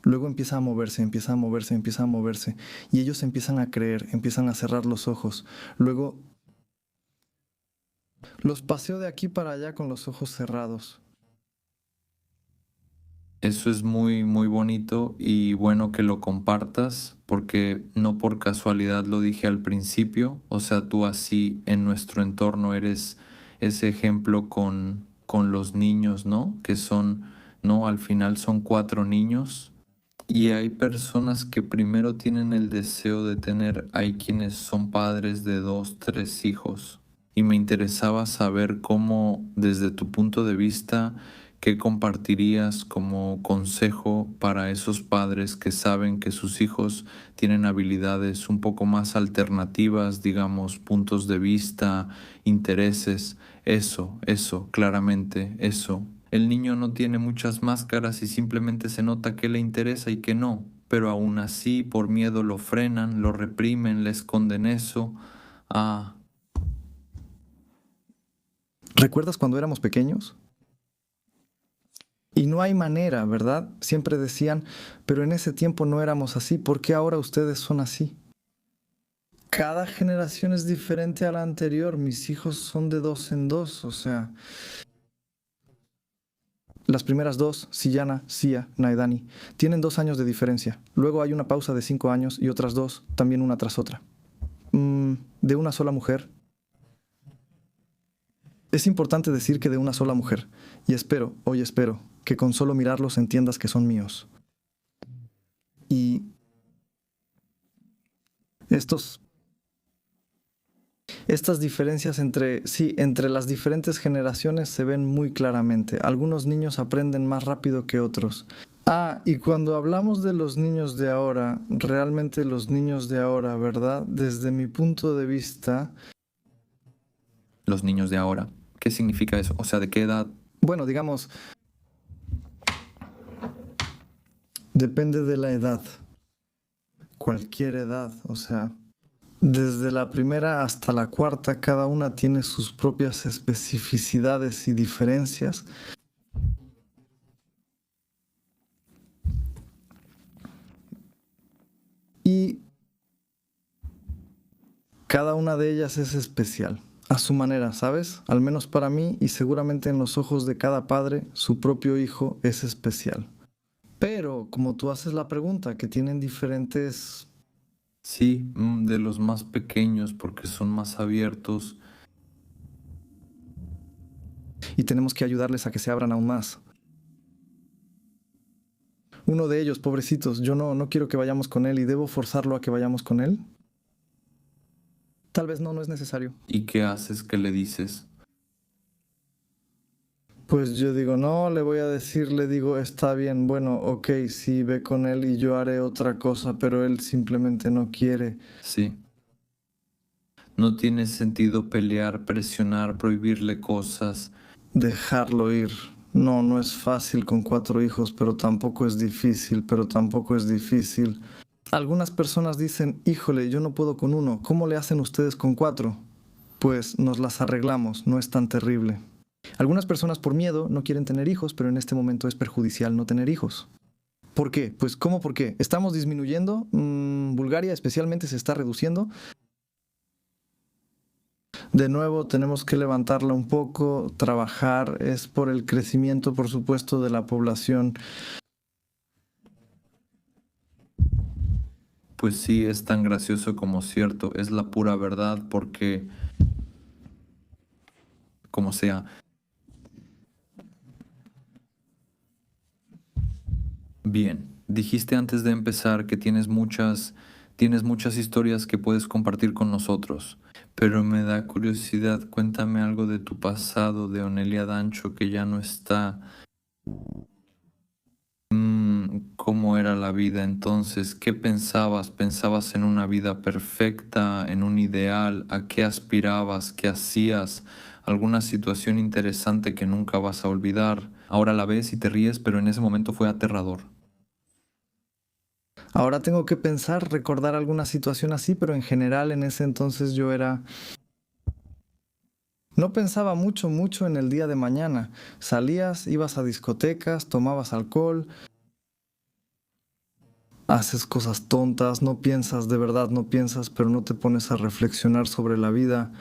Luego empieza a moverse, empieza a moverse, empieza a moverse. Y ellos empiezan a creer, empiezan a cerrar los ojos. Luego los paseo de aquí para allá con los ojos cerrados. Eso es muy, muy bonito y bueno que lo compartas porque no por casualidad lo dije al principio, o sea, tú así en nuestro entorno eres ese ejemplo con los niños, ¿no? Que son, ¿no? Al final son 4 niños y hay personas que primero tienen el deseo de tener, hay quienes son padres de 2, 3 hijos. Y me interesaba saber cómo, desde tu punto de vista, qué compartirías como consejo para esos padres que saben que sus hijos tienen habilidades un poco más alternativas, digamos, puntos de vista, intereses, claramente, eso. El niño no tiene muchas máscaras y simplemente se nota que le interesa y que no, pero aún así por miedo lo frenan, lo reprimen, le esconden eso. Ah, ¿Recuerdas cuando éramos pequeños? Y no hay manera, ¿verdad? Siempre decían, pero en ese tiempo no éramos así, ¿por qué ahora ustedes son así? Cada generación es diferente a la anterior, mis hijos son de 2 en 2, o sea... Las primeras dos, Siyana, Sia, Naedani, tienen 2 años de diferencia. Luego hay una pausa de 5 años y otras dos, también una tras otra. De una sola mujer. Es importante decir que de una sola mujer. Y hoy espero, que con solo mirarlos entiendas que son míos. Y estas diferencias entre las diferentes generaciones se ven muy claramente. Algunos niños aprenden más rápido que otros. Y cuando hablamos de los niños de ahora, realmente los niños de ahora, ¿verdad? Desde mi punto de vista, Los niños de ahora. ¿Qué significa eso? O sea, ¿de qué edad? bueno, digamos, depende de la edad, cualquier edad, o sea, desde la primera hasta la cuarta, cada una tiene sus propias especificidades y diferencias. Y cada una de ellas es especial, a su manera, ¿sabes? Al menos para mí y seguramente en los ojos de cada padre, su propio hijo es especial. Pero como tú haces la pregunta, que tienen diferentes... Sí, de los más pequeños porque son más abiertos. Y tenemos que ayudarles a que se abran aún más. Uno de ellos, pobrecitos, yo no quiero que vayamos con él y debo forzarlo a que vayamos con él. Tal vez no es necesario. ¿Y qué haces? ¿Qué le dices? Pues yo digo, no, le voy a decir, le digo, está bien, bueno, ok, sí, ve con él y yo haré otra cosa, pero él simplemente no quiere. Sí. No tiene sentido pelear, presionar, prohibirle cosas. Dejarlo ir. No es fácil con 4 hijos, pero tampoco es difícil, Algunas personas dicen, híjole, yo no puedo con uno, ¿cómo le hacen ustedes con 4? Pues nos las arreglamos, no es tan terrible. Algunas personas por miedo no quieren tener hijos, pero en este momento es perjudicial no tener hijos. ¿Por qué? Pues ¿cómo por qué? ¿Estamos disminuyendo? ¿Bulgaria especialmente se está reduciendo? De nuevo tenemos que levantarla un poco, trabajar, es por el crecimiento, por supuesto, de la población. Pues sí, es tan gracioso como cierto, es la pura verdad porque, como sea. Bien, dijiste antes de empezar que tienes muchas historias que puedes compartir con nosotros, pero me da curiosidad, cuéntame algo de tu pasado, de Onelia Dancho que ya no está. ¿Cómo era la vida entonces? ¿Qué pensabas? ¿Pensabas en una vida perfecta, en un ideal? ¿A qué aspirabas? ¿Qué hacías? ¿Alguna situación interesante que nunca vas a olvidar? Ahora la ves y te ríes, pero en ese momento fue aterrador. Ahora tengo que pensar, recordar alguna situación así, pero en general en ese entonces yo era... No pensaba mucho en el día de mañana. Salías, ibas a discotecas, tomabas alcohol, haces cosas tontas, no piensas, de verdad no piensas, pero no te pones a reflexionar sobre la vida.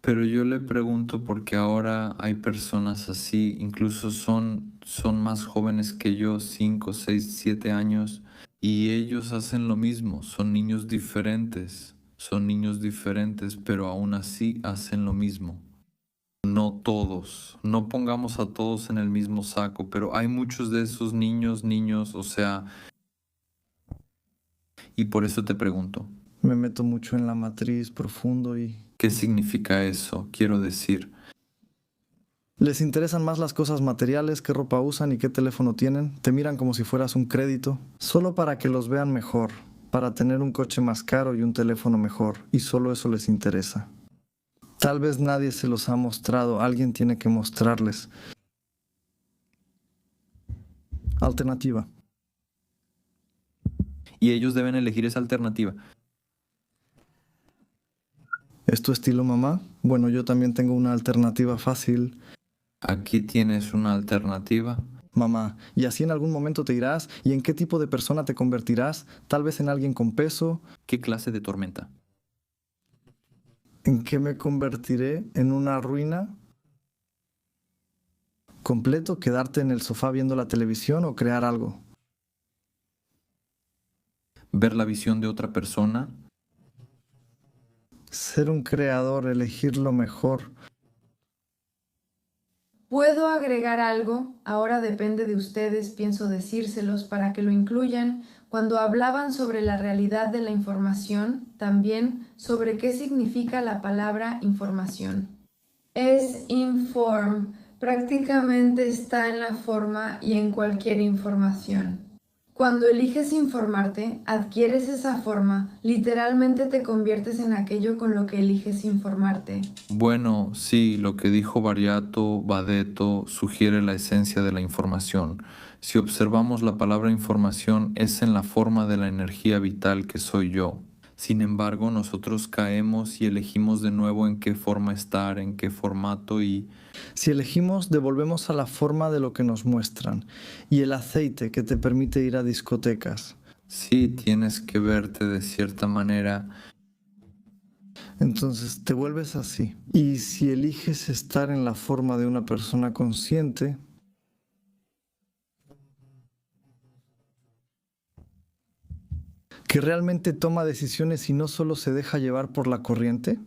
Pero yo le pregunto porque ahora hay personas así, incluso son más jóvenes que yo, 5, 6, 7 años, y ellos hacen lo mismo, son niños diferentes, pero aún así hacen lo mismo. No todos, no pongamos a todos en el mismo saco, pero hay muchos de esos niños, o sea, y por eso te pregunto, Me meto mucho en la matriz profundo y... ¿qué significa eso? Quiero decir, Les interesan más las cosas materiales, qué ropa usan y qué teléfono tienen. Te miran como si fueras un crédito, solo para que los vean mejor, para tener un coche más caro y un teléfono mejor, y solo eso les interesa. Tal vez nadie se los ha mostrado, alguien tiene que mostrarles. Alternativa. y ellos deben elegir esa alternativa. ¿Es tu estilo, mamá? Bueno, yo también tengo una alternativa fácil. Aquí tienes una alternativa. Mamá, y así en algún momento te irás, ¿y en qué tipo de persona te convertirás? Tal vez en alguien con peso. ¿Qué clase de tormenta? ¿En qué me convertiré? ¿En una ruina? ¿Completo? ¿Quedarte en el sofá viendo la televisión o crear algo? ¿Ver la visión de otra persona? Ser un creador, elegir lo mejor. ¿Puedo agregar algo? Ahora depende de ustedes, pienso decírselos para que lo incluyan. Cuando hablaban sobre la realidad de la información, también sobre qué significa la palabra información. Es inform. Prácticamente está en la forma y en cualquier información. Cuando eliges informarte, adquieres esa forma, literalmente te conviertes en aquello con lo que eliges informarte. Bueno, sí, lo que dijo Badeto sugiere la esencia de la información. Si observamos la palabra información es en la forma de la energía vital que soy yo. Sin embargo, nosotros caemos y elegimos de nuevo en qué forma estar, en qué formato y Si elegimos, devolvemos a la forma de lo que nos muestran y el aceite que te permite ir a discotecas. sí tienes que verte de cierta manera. Entonces te vuelves así. Y si eliges estar en la forma de una persona consciente, que realmente toma decisiones y no solo se deja llevar por la corriente,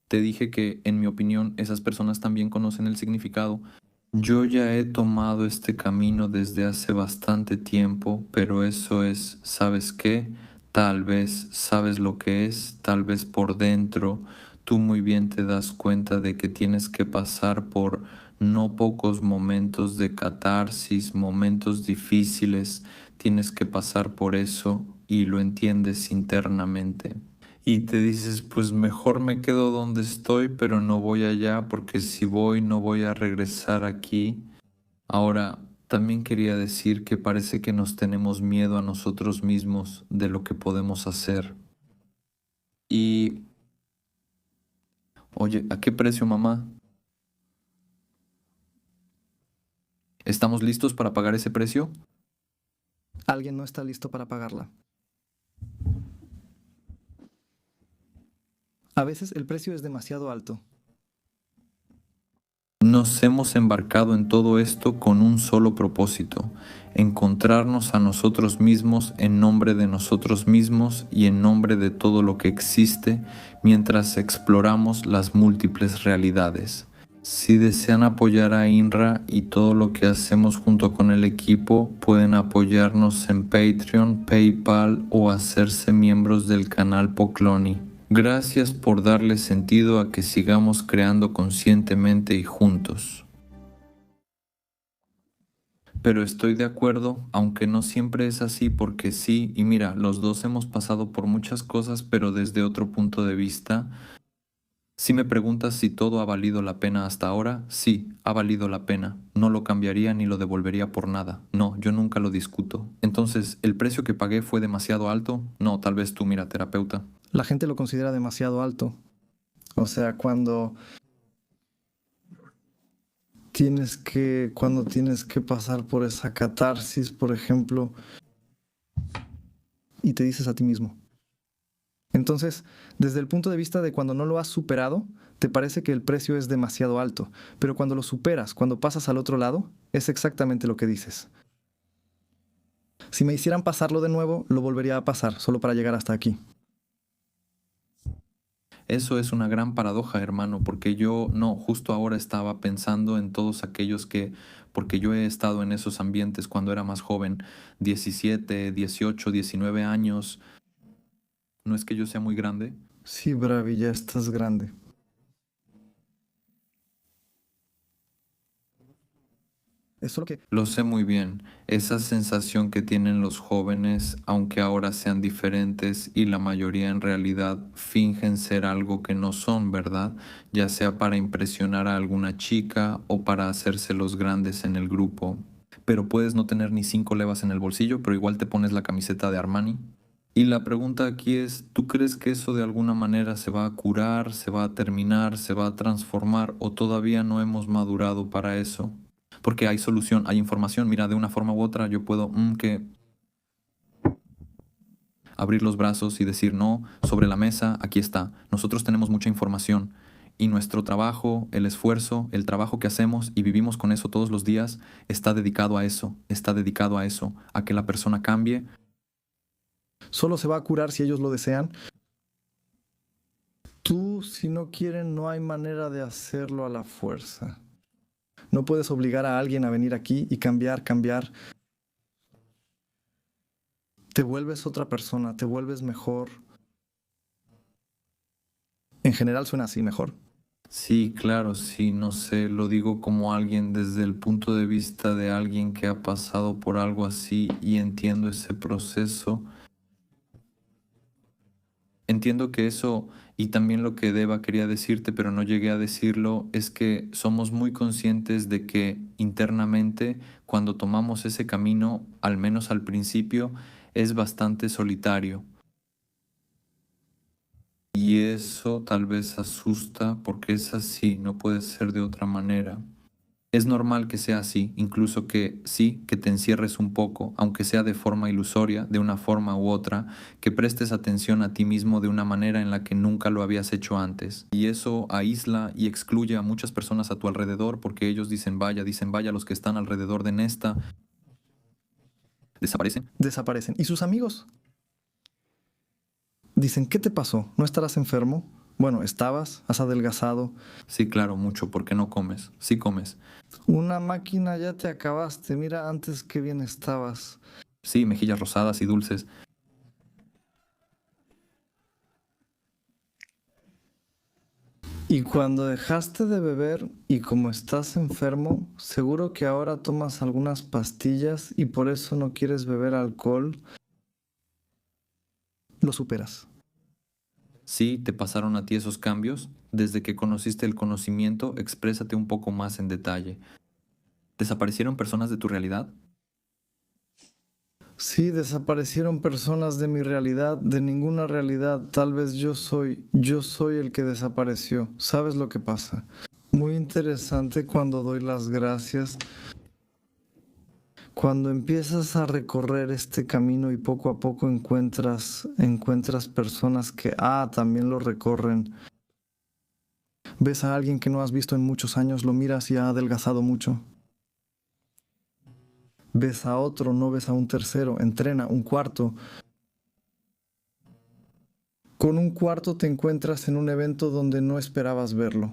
Te dije que, en mi opinión, esas personas también conocen el significado. Yo ya he tomado este camino desde hace bastante tiempo, pero eso es, ¿sabes qué? Tal vez sabes lo que es, tal vez por dentro tú muy bien te das cuenta de que tienes que pasar por no pocos momentos de catarsis, momentos difíciles, tienes que pasar por eso y lo entiendes internamente. Y te dices, pues mejor me quedo donde estoy, pero no voy allá porque si voy no voy a regresar aquí. Ahora, también quería decir que parece que nos tenemos miedo a nosotros mismos de lo que podemos hacer. Y, oye, ¿a qué precio, mamá? ¿Estamos listos para pagar ese precio? alguien no está listo para pagarla. A veces el precio es demasiado alto. Nos hemos embarcado en todo esto con un solo propósito, encontrarnos a nosotros mismos en nombre de nosotros mismos y en nombre de todo lo que existe mientras exploramos las múltiples realidades. Si desean apoyar a INRA y todo lo que hacemos junto con el equipo, pueden apoyarnos en Patreon, PayPal o hacerse miembros del canal Pokloni. Gracias por darle sentido a que sigamos creando conscientemente y juntos. Pero estoy de acuerdo, aunque no siempre es así, porque sí, y mira, los dos hemos pasado por muchas cosas, pero desde otro punto de vista. Si me preguntas si todo ha valido la pena hasta ahora, sí, ha valido la pena. No lo cambiaría ni lo devolvería por nada. No, yo nunca lo discuto. Entonces, ¿el precio que pagué fue demasiado alto? No, tal vez tú, mira, terapeuta. La gente lo considera demasiado alto. O sea, cuando tienes que pasar por esa catarsis, por ejemplo, y te dices a ti mismo. Entonces, desde el punto de vista de cuando no lo has superado, te parece que el precio es demasiado alto, pero cuando lo superas, cuando pasas al otro lado, es exactamente lo que dices. Si me hicieran pasarlo de nuevo, lo volvería a pasar, solo para llegar hasta aquí. Eso es una gran paradoja, hermano, porque yo no, justo ahora estaba pensando en todos aquellos que, porque yo he estado en esos ambientes cuando era más joven, 17, 18, 19 años. No es que yo sea muy grande. Sí, Bravi, ya estás grande. Es solo que Lo sé muy bien, esa sensación que tienen los jóvenes, aunque ahora sean diferentes y la mayoría en realidad fingen ser algo que no son, ¿verdad? Ya sea para impresionar a alguna chica o para hacerse los grandes en el grupo. Pero puedes no tener ni 5 levas en el bolsillo, pero igual te pones la camiseta de Armani. Y la pregunta aquí es, ¿tú crees que eso de alguna manera se va a curar, se va a terminar, se va a transformar o todavía no hemos madurado para eso? Porque hay solución, hay información. Mira, de una forma u otra yo puedo que abrir los brazos y decir, no, sobre la mesa, aquí está. Nosotros tenemos mucha información y nuestro trabajo, el esfuerzo, el trabajo que hacemos y vivimos con eso todos los días, está dedicado a eso, a que la persona cambie. solo se va a curar si ellos lo desean. Tú, si no quieren, no hay manera de hacerlo a la fuerza. No puedes obligar a alguien a venir aquí y cambiar. Te vuelves otra persona, te vuelves mejor. En general suena así, mejor. Sí, claro, sí, no sé, lo digo como alguien desde el punto de vista de alguien que ha pasado por algo así y entiendo ese proceso. Entiendo que eso y también lo que Deva quería decirte, pero no llegué a decirlo, es que somos muy conscientes de que internamente cuando tomamos ese camino, al menos al principio, es bastante solitario. Y eso tal vez asusta porque es así, no puede ser de otra manera. Es normal que sea así, incluso que sí, que te encierres un poco, aunque sea de forma ilusoria, de una forma u otra, que prestes atención a ti mismo de una manera en la que nunca lo habías hecho antes. Y eso aísla y excluye a muchas personas a tu alrededor porque ellos dicen vaya, los que están alrededor de Nesta desaparecen. Desaparecen. ¿Y sus amigos? Dicen, ¿qué te pasó? ¿No estarás enfermo? Bueno, estabas, has adelgazado. Sí, claro, mucho, porque no comes. Sí comes. Una máquina, ya te acabaste. Mira antes qué bien estabas. Sí, mejillas rosadas y dulces. Y cuando dejaste de beber y como estás enfermo, seguro que ahora tomas algunas pastillas y por eso no quieres beber alcohol. Lo superas. Sí, te pasaron a ti esos cambios. Desde que conociste el conocimiento, exprésate un poco más en detalle. ¿Desaparecieron personas de tu realidad? Sí, desaparecieron personas de mi realidad, de ninguna realidad. Tal vez yo soy el que desapareció. ¿Sabes lo que pasa? Muy interesante cuando doy las gracias. Cuando empiezas a recorrer este camino y poco a poco encuentras personas que, también lo recorren. Ves a alguien que no has visto en muchos años, lo miras y ha adelgazado mucho. Ves a otro, no ves a un tercero, entrena un cuarto. Con un cuarto te encuentras en un evento donde no esperabas verlo.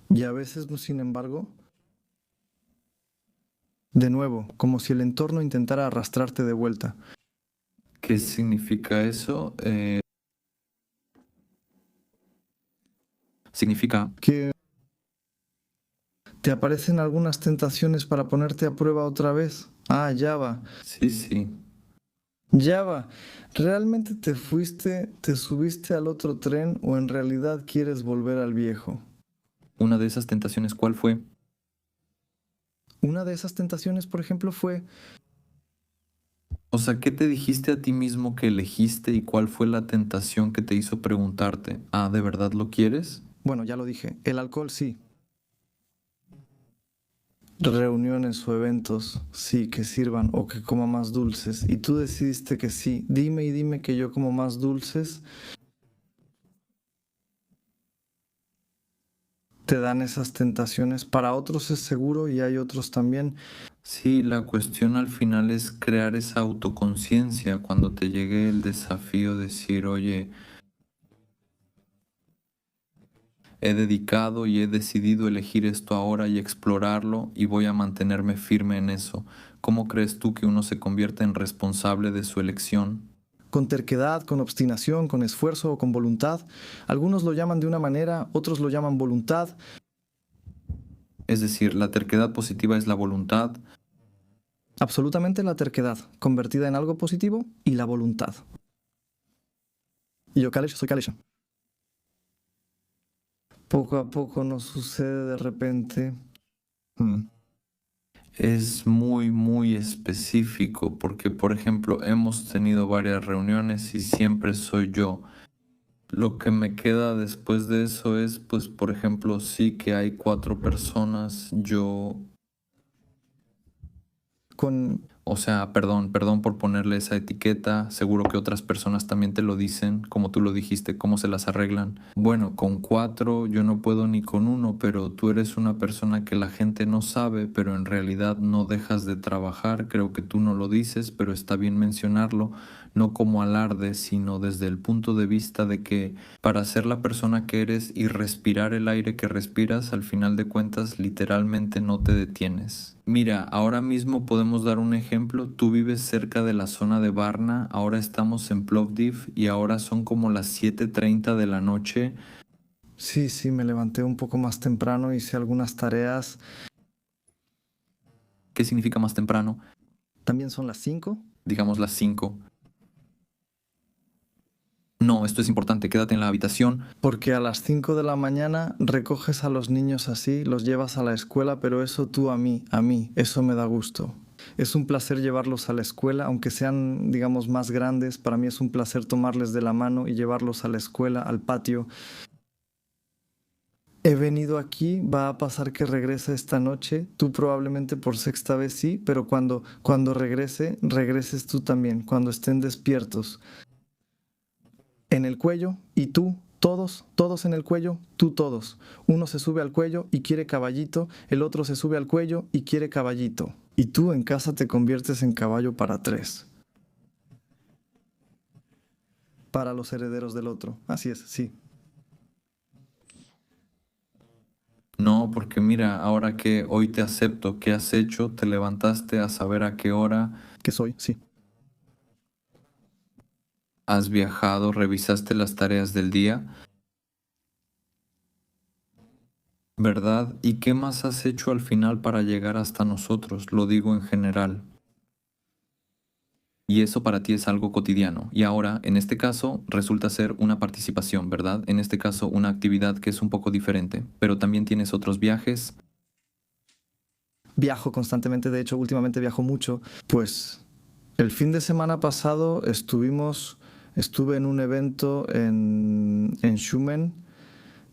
Y a veces, sin embargo, de nuevo, como si el entorno intentara arrastrarte de vuelta. ¿Qué significa eso? Significa Que te aparecen algunas tentaciones para ponerte a prueba otra vez. Ya va. sí, sí. Ya va. ¿Realmente te subiste al otro tren o en realidad quieres volver al viejo? Una de esas tentaciones, ¿cuál fue? Una de esas tentaciones, por ejemplo, fue, O sea, ¿qué te dijiste a ti mismo que elegiste y cuál fue la tentación que te hizo preguntarte, ¿de verdad lo quieres? bueno, ya lo dije, el alcohol sí. Reuniones o eventos, sí, que sirvan o que coma más dulces. Y tú decidiste que sí. Dime y dime que yo como más dulces. Te dan esas tentaciones. Para otros es seguro y hay otros también. Sí, la cuestión al final es crear esa autoconciencia cuando te llegue el desafío de decir, oye, he dedicado y he decidido elegir esto ahora y explorarlo y voy a mantenerme firme en eso. ¿Cómo crees tú que uno se convierte en responsable de su elección? Con terquedad, con obstinación, con esfuerzo o con voluntad. Algunos lo llaman de una manera, otros lo llaman voluntad. Es decir, la terquedad positiva es la voluntad. Absolutamente la terquedad, convertida en algo positivo, y la voluntad. Y yo, Kalesh, soy Kalesh. Poco a poco nos sucede de repente. Es muy, muy específico porque, por ejemplo, hemos tenido varias reuniones y siempre soy yo. Lo que me queda después de eso es, pues, por ejemplo, sí que hay 4 personas, yo, Con o sea, perdón por ponerle esa etiqueta, seguro que otras personas también te lo dicen, como tú lo dijiste, cómo se las arreglan. Bueno, con 4 yo no puedo ni con uno, pero tú eres una persona que la gente no sabe, pero en realidad no dejas de trabajar, creo que tú no lo dices, pero está bien mencionarlo, no como alarde, sino desde el punto de vista de que para ser la persona que eres y respirar el aire que respiras, al final de cuentas literalmente no te detienes. Mira, ahora mismo podemos dar un ejemplo. Tú vives cerca de la zona de Varna, ahora estamos en Plovdiv y ahora son como las 7:30 de la noche. Sí, me levanté un poco más temprano, hice algunas tareas. ¿Qué significa más temprano? También son las 5. Digamos las 5. No, esto es importante, quédate en la habitación. Porque a las 5 de la mañana recoges a los niños así, los llevas a la escuela, pero eso tú a mí, eso me da gusto. Es un placer llevarlos a la escuela, aunque sean, digamos, más grandes. Para mí es un placer tomarles de la mano y llevarlos a la escuela, al patio. He venido aquí, va a pasar que regrese esta noche, tú probablemente por sexta vez sí, pero cuando regrese, regreses tú también, cuando estén despiertos. En el cuello y tú, todos en el cuello, tú todos. Uno se sube al cuello y quiere caballito, el otro se sube al cuello y quiere caballito. Y tú en casa te conviertes en caballo para 3. Para los herederos del otro. Así es, sí. No, porque mira, ahora que hoy te acepto, ¿qué has hecho? Te levantaste a saber a qué hora, ¿Qué soy? Sí. has viajado, revisaste las tareas del día, ¿verdad? ¿Y qué más has hecho al final para llegar hasta nosotros? Lo digo en general. Y eso para ti es algo cotidiano. Y ahora, en este caso, resulta ser una participación, ¿verdad? En este caso, una actividad que es un poco diferente. Pero también tienes otros viajes. Viajo constantemente, de hecho, últimamente viajo mucho. Pues el fin de semana pasado estuve en un evento en Schumann,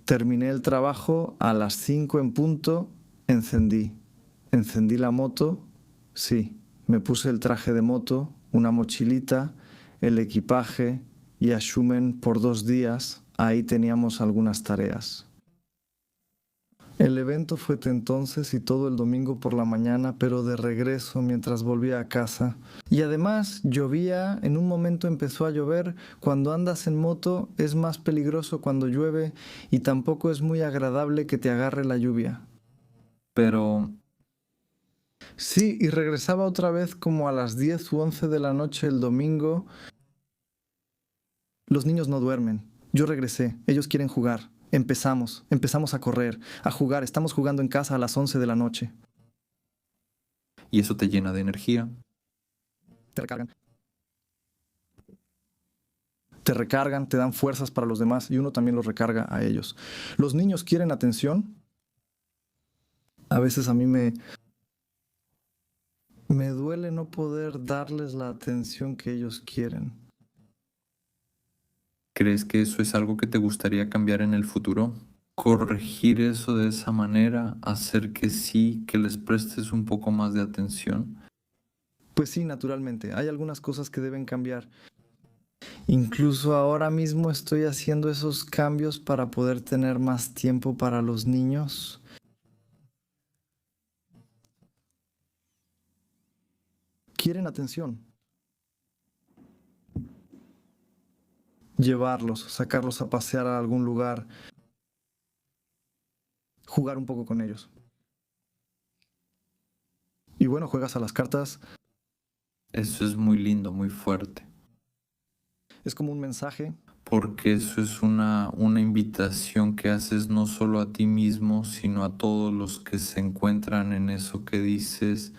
terminé el trabajo a las 5 en punto, encendí la moto, sí, me puse el traje de moto, una mochilita, el equipaje y a Schumann por 2 días, ahí teníamos algunas tareas. El evento fue entonces y todo el domingo por la mañana, pero de regreso mientras volvía a casa. Y además llovía, en un momento empezó a llover. Cuando andas en moto es más peligroso cuando llueve y tampoco es muy agradable que te agarre la lluvia. Pero Sí, y regresaba otra vez como a las 10 u 11 de la noche el domingo. Los niños no duermen. Yo regresé, ellos quieren jugar. Empezamos a correr, a jugar. Estamos jugando en casa a las 11 de la noche. y eso te llena de energía. Te recargan. Te recargan, te dan fuerzas para los demás y uno también los recarga a ellos. Los niños quieren atención. A veces a mí me duele no poder darles la atención que ellos quieren. ¿Crees que eso es algo que te gustaría cambiar en el futuro? Corregir eso de esa manera, hacer que sí, que les prestes un poco más de atención. Pues sí, naturalmente, hay algunas cosas que deben cambiar. Incluso ahora mismo estoy haciendo esos cambios para poder tener más tiempo para los niños. Quieren atención. Llevarlos, sacarlos a pasear a algún lugar, jugar un poco con ellos. Y bueno, juegas a las cartas, Eso es muy lindo, muy fuerte, es como un mensaje. porque eso es una invitación que haces no solo a ti mismo, sino a todos los que se encuentran en eso que dices.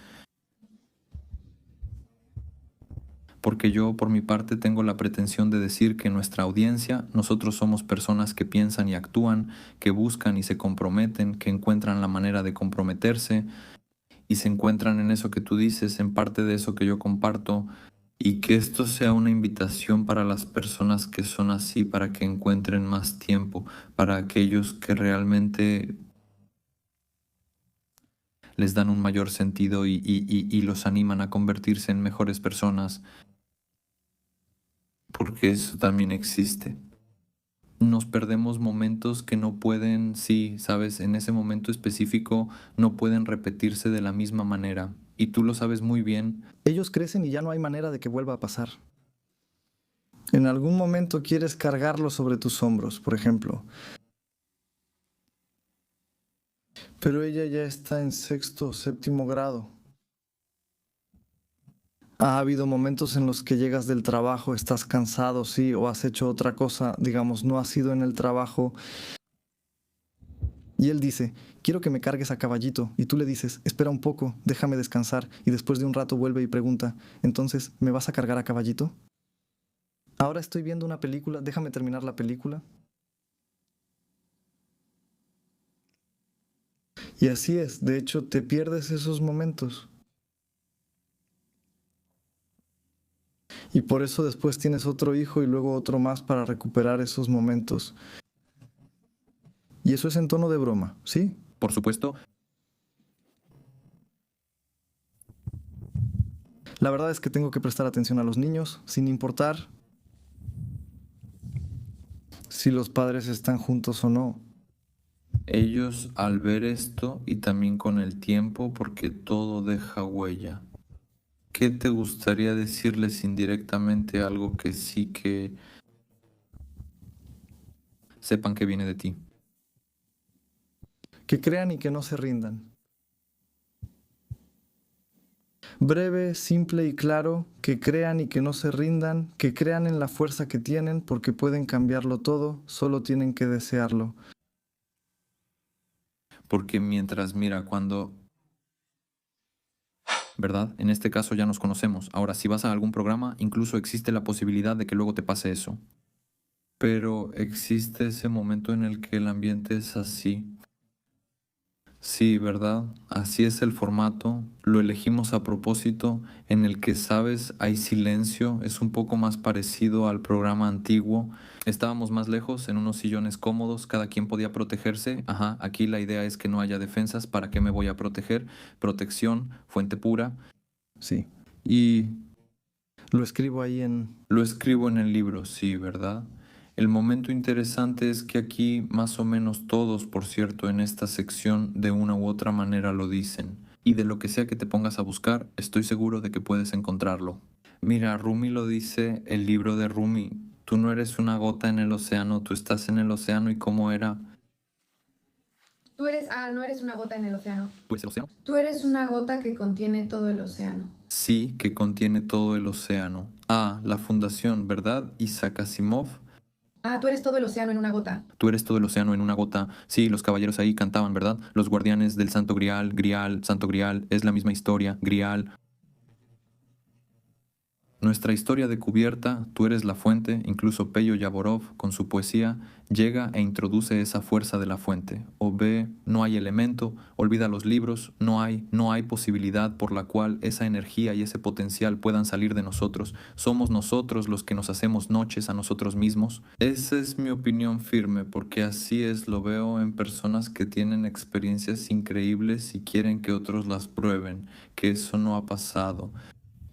Porque yo, por mi parte, tengo la pretensión de decir que en nuestra audiencia nosotros somos personas que piensan y actúan, que buscan y se comprometen, que encuentran la manera de comprometerse y se encuentran en eso que tú dices, en parte de eso que yo comparto, y que esto sea una invitación para las personas que son así, para que encuentren más tiempo, para aquellos que realmente les dan un mayor sentido y los animan a convertirse en mejores personas, porque eso también existe. Nos perdemos momentos que no pueden, sí, sabes, en ese momento específico no pueden repetirse de la misma manera. Y tú lo sabes muy bien. Ellos crecen y ya no hay manera de que vuelva a pasar. En algún momento quieres cargarlos sobre tus hombros, por ejemplo. Pero ella ya está en 6º o 7º grado. Ha habido momentos en los que llegas del trabajo, estás cansado, sí, o has hecho otra cosa, digamos, no has ido en el trabajo Y él dice, quiero que me cargues a caballito. Y tú le dices, espera un poco, déjame descansar. Y después de un rato vuelve y pregunta, entonces, ¿me vas a cargar a caballito? Ahora estoy viendo una película, déjame terminar la película. Y así es, de hecho, te pierdes esos momentos. Y por eso después tienes otro hijo y luego otro más para recuperar esos momentos. Y eso es en tono de broma, ¿sí? Por supuesto, La verdad es que tengo que prestar atención a los niños, sin importar si los padres están juntos o no. ellos al ver esto y también con el tiempo, porque todo deja huella. ¿Qué te gustaría decirles indirectamente algo que sí que sepan que viene de ti? Que crean y que no se rindan. Breve, simple y claro, que crean y que no se rindan, que crean en la fuerza que tienen porque pueden cambiarlo todo, solo tienen que desearlo. Porque mientras, mira, cuando... ¿Verdad? En este caso ya nos conocemos. Ahora, si vas a algún programa, incluso existe la posibilidad de que luego te pase eso. Pero existe ese momento en el que el ambiente es así. Sí, ¿verdad? Así es el formato. Lo elegimos a propósito en el que, sabes, hay silencio. Es un poco más parecido al programa antiguo. Estábamos más lejos, en unos sillones cómodos. Cada quien podía protegerse. Ajá, aquí la idea es que no haya defensas. ¿Para qué me voy a proteger? Protección, fuente pura. Sí, Y lo escribo ahí en... lo escribo en el libro, sí, ¿verdad? El momento interesante es que aquí más o menos todos, por cierto, en esta sección de una u otra manera lo dicen. Y de lo que sea que te pongas a buscar, estoy seguro de que puedes encontrarlo. Mira, Rumi lo dice, el libro de Rumi. Tú no eres una gota en el océano, tú estás en el océano. ¿Y cómo era? No eres una gota en el océano. Pues el océano. Tú eres una gota que contiene todo el océano. Sí, que contiene todo el océano. Ah, la fundación, ¿verdad? Isaac Asimov. Tú eres todo el océano en una gota. Tú eres todo el océano en una gota. Sí, los caballeros ahí cantaban, ¿verdad? Los guardianes del Santo Grial, Grial, Santo Grial, es la misma historia, Grial. Nuestra historia de cubierta, tú eres la fuente, incluso Pello Yaborov, con su poesía, llega e introduce esa fuerza de la fuente. O ve, no hay elemento, olvida los libros, no hay posibilidad por la cual esa energía y ese potencial puedan salir de nosotros. Somos nosotros los que nos hacemos noches a nosotros mismos. Esa es mi opinión firme, porque así es, lo veo en personas que tienen experiencias increíbles y quieren que otros las prueben, que eso no ha pasado.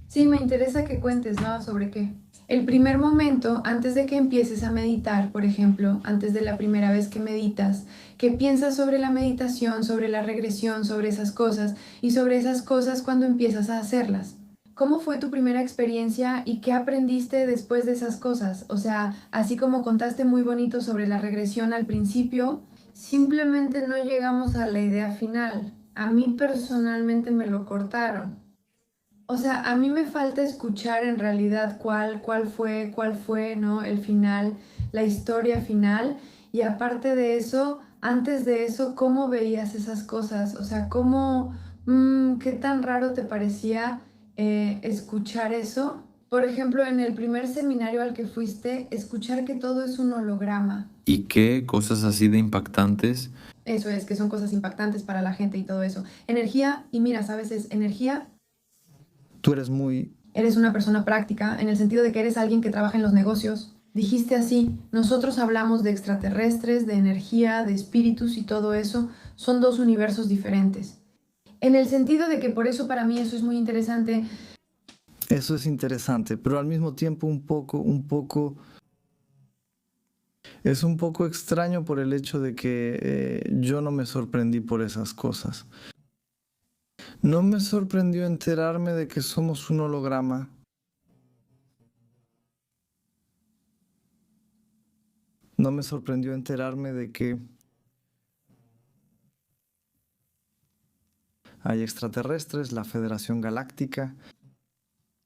Sí, me interesa que cuentes, ¿no? ¿Sobre qué? El primer momento, antes de que empieces a meditar, por ejemplo, antes de la primera vez que meditas, ¿qué piensas sobre la meditación, sobre la regresión, sobre esas cosas y sobre esas cosas cuando empiezas a hacerlas? ¿Cómo fue tu primera experiencia y qué aprendiste después de esas cosas? O sea, así como contaste muy bonito sobre la regresión al principio, simplemente no llegamos a la idea final. A mí personalmente me lo cortaron. O sea, a mí me falta escuchar en realidad cuál fue, ¿no? El final, la historia final. Y aparte de eso, antes de eso, ¿cómo veías esas cosas? O sea, qué tan raro te parecía escuchar eso? Por ejemplo, en el primer seminario al que fuiste, escuchar que todo es un holograma. ¿Y qué cosas así de impactantes? Eso es, que son cosas impactantes para la gente y todo eso. Energía, y mira, ¿sabes? Es energía. Tú eres muy... Eres una persona práctica, en el sentido de que eres alguien que trabaja en los negocios. Dijiste así, nosotros hablamos de extraterrestres, de energía, de espíritus y todo eso. Son dos universos diferentes. En el sentido de que por eso para mí eso es muy interesante. Eso es interesante, pero al mismo tiempo un poco... Es un poco extraño por el hecho de que yo no me sorprendí por esas cosas. No me sorprendió enterarme de que somos un holograma. No me sorprendió enterarme de que hay extraterrestres, la Federación Galáctica.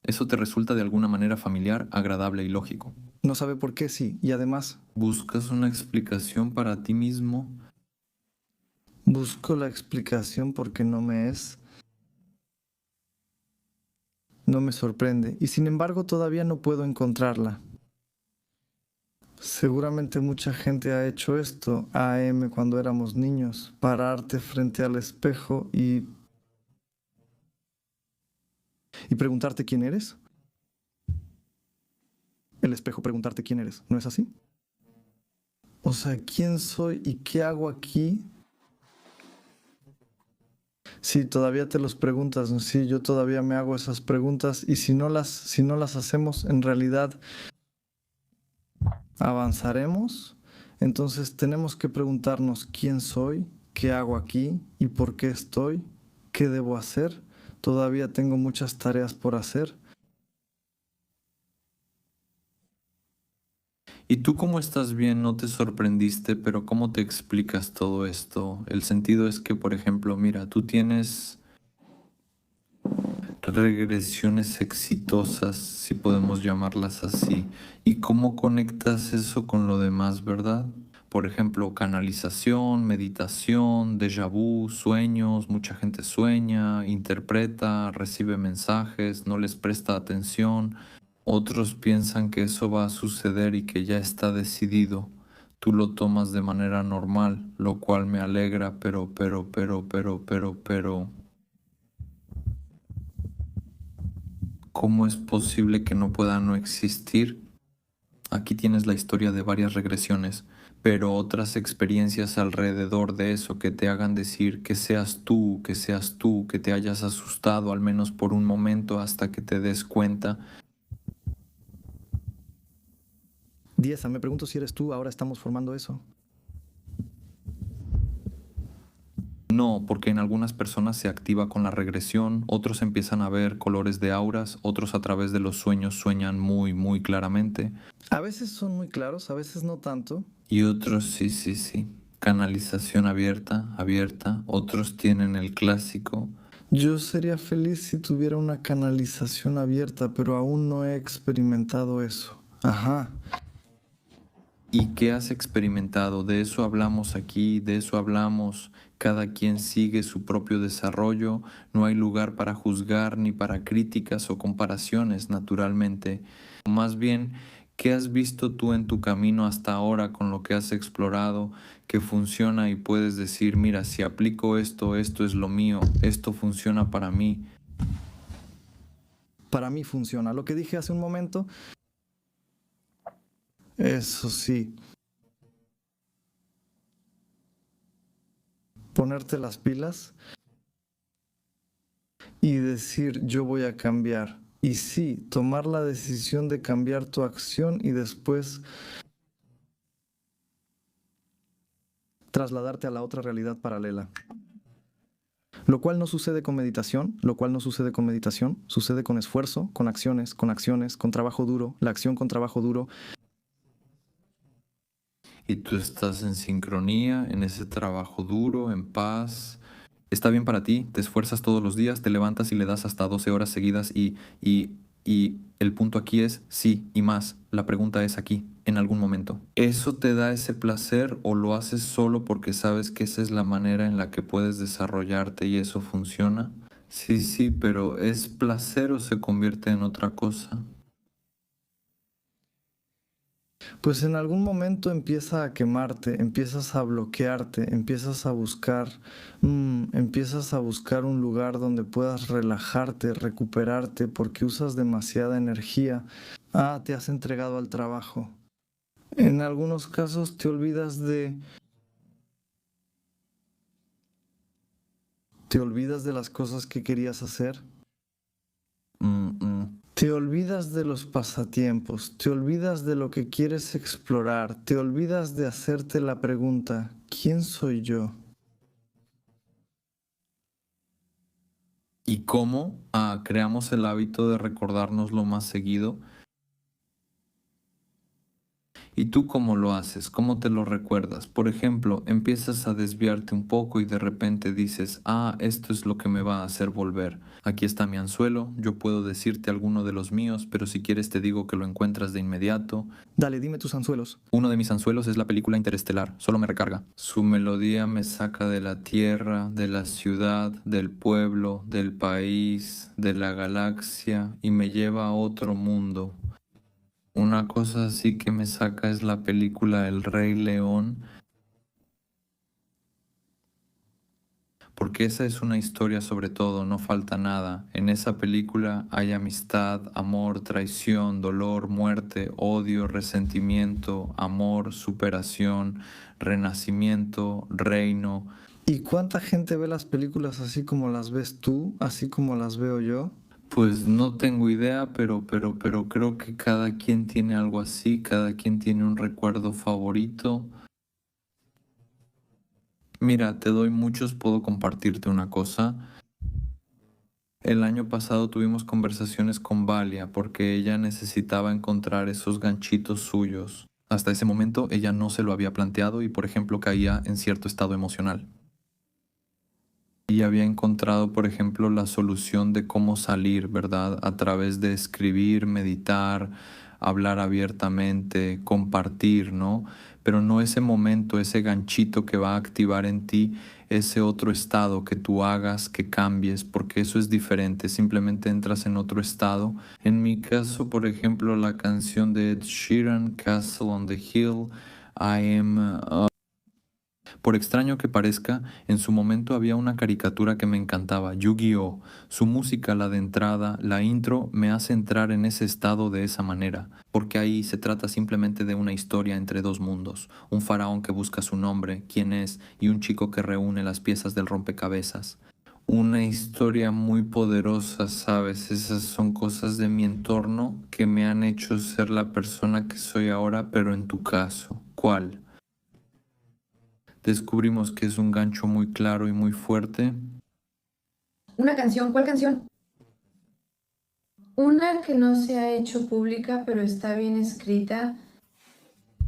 Eso te resulta de alguna manera familiar, agradable y lógico. No sabe por qué sí, y además... ¿Buscas una explicación para ti mismo? Busco la explicación porque no me sorprende, y sin embargo todavía no puedo encontrarla. Seguramente mucha gente ha hecho esto, AM, cuando éramos niños, pararte frente al espejo y preguntarte quién eres. El espejo preguntarte quién eres, ¿no es así? O sea, ¿quién soy y qué hago aquí? Sí, todavía te los preguntas, ¿no? Sí, yo todavía me hago esas preguntas, y si no las hacemos, en realidad avanzaremos. Entonces tenemos que preguntarnos quién soy, qué hago aquí y por qué estoy, qué debo hacer. Todavía tengo muchas tareas por hacer. ¿Y tú cómo estás bien? No te sorprendiste, pero ¿cómo te explicas todo esto? El sentido es que, por ejemplo, mira, tú tienes regresiones exitosas, si podemos llamarlas así. ¿Y cómo conectas eso con lo demás, verdad? Por ejemplo, canalización, meditación, déjà vu, sueños, mucha gente sueña, interpreta, recibe mensajes, no les presta atención. Otros piensan que eso va a suceder y que ya está decidido. Tú lo tomas de manera normal, lo cual me alegra, pero, ¿cómo es posible que no pueda no existir? Aquí tienes la historia de varias regresiones, pero otras experiencias alrededor de eso que te hagan decir que seas tú, que te hayas asustado al menos por un momento hasta que te des cuenta. Dieza, me pregunto si eres tú, ahora estamos formando eso. No, porque en algunas personas se activa con la regresión, otros empiezan a ver colores de auras, otros a través de los sueños sueñan muy, muy claramente, A veces son muy claros, a veces no tanto. y otros sí. Canalización abierta, abierta, otros tienen el clásico. Yo sería feliz si tuviera una canalización abierta, pero aún no he experimentado eso. Ajá. ¿Y qué has experimentado? De eso hablamos aquí, de eso hablamos. Cada quien sigue su propio desarrollo, no hay lugar para juzgar ni para críticas o comparaciones, naturalmente. Más bien, ¿qué has visto tú en tu camino hasta ahora con lo que has explorado que funciona y puedes decir, mira, si aplico esto, esto es lo mío, esto funciona para mí? Para mí funciona. Lo que dije hace un momento, eso sí. Ponerte las pilas y decir yo voy a cambiar. Y sí, tomar la decisión de cambiar tu acción y después trasladarte a la otra realidad paralela. Lo cual no sucede con meditación, sucede con esfuerzo, con acciones, con trabajo duro, la acción con trabajo duro. Y tú estás en sincronía, en ese trabajo duro, en paz. Está bien para ti, te esfuerzas todos los días, te levantas y le das hasta 12 horas seguidas y el punto aquí es sí y más. La pregunta es aquí, en algún momento. ¿Eso te da ese placer o lo haces solo porque sabes que esa es la manera en la que puedes desarrollarte y eso funciona? Sí, pero ¿es placer o se convierte en otra cosa? Pues en algún momento empieza a quemarte, empiezas a bloquearte, empiezas a buscar un lugar donde puedas relajarte, recuperarte, porque usas demasiada energía. Te has entregado al trabajo. En algunos casos te olvidas de las cosas que querías hacer. Te olvidas de los pasatiempos, te olvidas de lo que quieres explorar, te olvidas de hacerte la pregunta, ¿quién soy yo? ¿Y cómo creamos el hábito de recordárnoslo más seguido? ¿Y tú cómo lo haces? ¿Cómo te lo recuerdas? Por ejemplo, empiezas a desviarte un poco y de repente dices, ah, esto es lo que me va a hacer volver. Aquí está mi anzuelo, yo puedo decirte alguno de los míos, pero si quieres te digo que lo encuentras de inmediato. Dale, dime tus anzuelos. Uno de mis anzuelos es la película Interestelar, solo me recarga. Su melodía me saca de la tierra, de la ciudad, del pueblo, del país, de la galaxia y me lleva a otro mundo. Una cosa así que me saca es la película El Rey León, porque esa es una historia sobre todo, no falta nada. En esa película hay amistad, amor, traición, dolor, muerte, odio, resentimiento, amor, superación, renacimiento, reino. ¿Y cuánta gente ve las películas así como las ves tú, así como las veo yo? Pues no tengo idea, pero creo que cada quien tiene algo así, cada quien tiene un recuerdo favorito. Mira, te doy muchos, puedo compartirte una cosa. El año pasado tuvimos conversaciones con Valia porque ella necesitaba encontrar esos ganchitos suyos. Hasta ese momento ella no se lo había planteado y, por ejemplo, caía en cierto estado emocional. Y había encontrado, por ejemplo, la solución de cómo salir, ¿verdad? A través de escribir, meditar, hablar abiertamente, compartir, ¿no? Pero no ese momento, ese ganchito que va a activar en ti ese otro estado que tú hagas, que cambies, porque eso es diferente, simplemente entras en otro estado. En mi caso, por ejemplo, la canción de Ed Sheeran, Castle on the Hill, I am... Por extraño que parezca, en su momento había una caricatura que me encantaba, Yu-Gi-Oh! Su música, la de entrada, la intro, me hace entrar en ese estado de esa manera, porque ahí se trata simplemente de una historia entre dos mundos, un faraón que busca su nombre, quién es, y un chico que reúne las piezas del rompecabezas. Una historia muy poderosa, ¿sabes? Esas son cosas de mi entorno que me han hecho ser la persona que soy ahora, pero en tu caso, ¿cuál? Descubrimos que es un gancho muy claro y muy fuerte. Una canción, ¿cuál canción? Una que no se ha hecho pública, pero está bien escrita.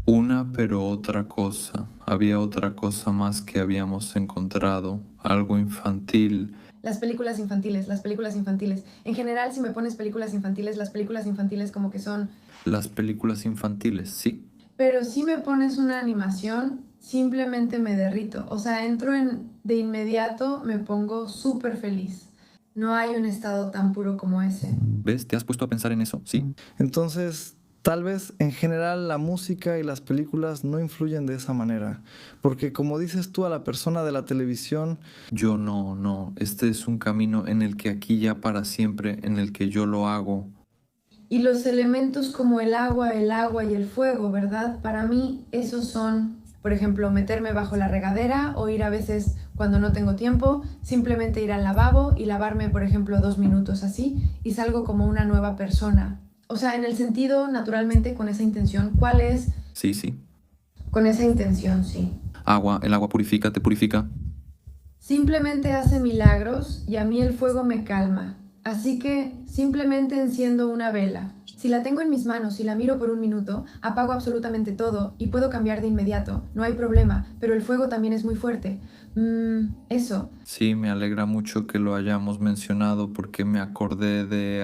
Una pero otra cosa. Había otra cosa más que habíamos encontrado. Algo infantil. Las películas infantiles, las películas infantiles. En general, si me pones películas infantiles, las películas infantiles como que son... Las películas infantiles, sí. Pero si me pones una animación, simplemente me derrito. O sea, entro en... De inmediato me pongo súper feliz. No hay un estado tan puro como ese. ¿Ves? ¿Te has puesto a pensar en eso? Sí. Entonces, tal vez en general la música y las películas no influyen de esa manera, porque como dices tú a la persona de la televisión, Yo no. Este es un camino en el que aquí ya para siempre, en el que yo lo hago. Y los elementos como el agua y el fuego, ¿verdad? Para mí esos son, por ejemplo, meterme bajo la regadera o ir a veces cuando no tengo tiempo, simplemente ir al lavabo y lavarme, por ejemplo, 2 minutos así y salgo como una nueva persona. O sea, en el sentido, naturalmente, con esa intención. ¿Cuál es? Sí. Con esa intención, sí. Agua, el agua purifica, te purifica. Simplemente hace milagros y a mí el fuego me calma. Así que simplemente enciendo una vela. Si la tengo en mis manos y la miro por 1 minuto, apago absolutamente todo y puedo cambiar de inmediato. No hay problema, pero el fuego también es muy fuerte. Eso. Sí, me alegra mucho que lo hayamos mencionado porque me acordé de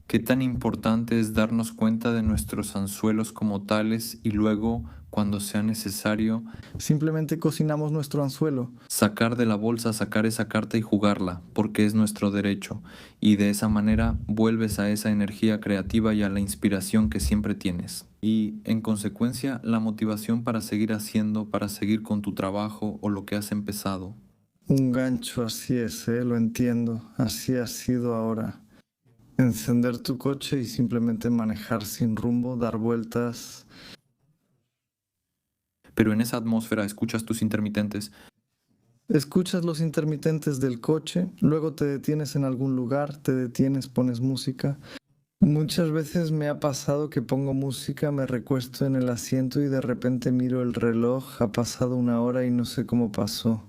qué tan importante es darnos cuenta de nuestros anzuelos como tales y luego, cuando sea necesario, simplemente cocinamos nuestro anzuelo. sacar de la bolsa, sacar esa carta y jugarla, porque es nuestro derecho. Y de esa manera vuelves a esa energía creativa y a la inspiración que siempre tienes. Y, en consecuencia, la motivación para seguir haciendo, para seguir con tu trabajo o lo que has empezado. Un gancho, así es, lo entiendo, así ha sido ahora. Encender tu coche y simplemente manejar sin rumbo, dar vueltas. Pero en esa atmósfera escuchas tus intermitentes. Escuchas los intermitentes del coche, luego te detienes en algún lugar, te detienes, pones música. Muchas veces me ha pasado que pongo música, me recuesto en el asiento y de repente miro el reloj, ha pasado 1 hora y no sé cómo pasó.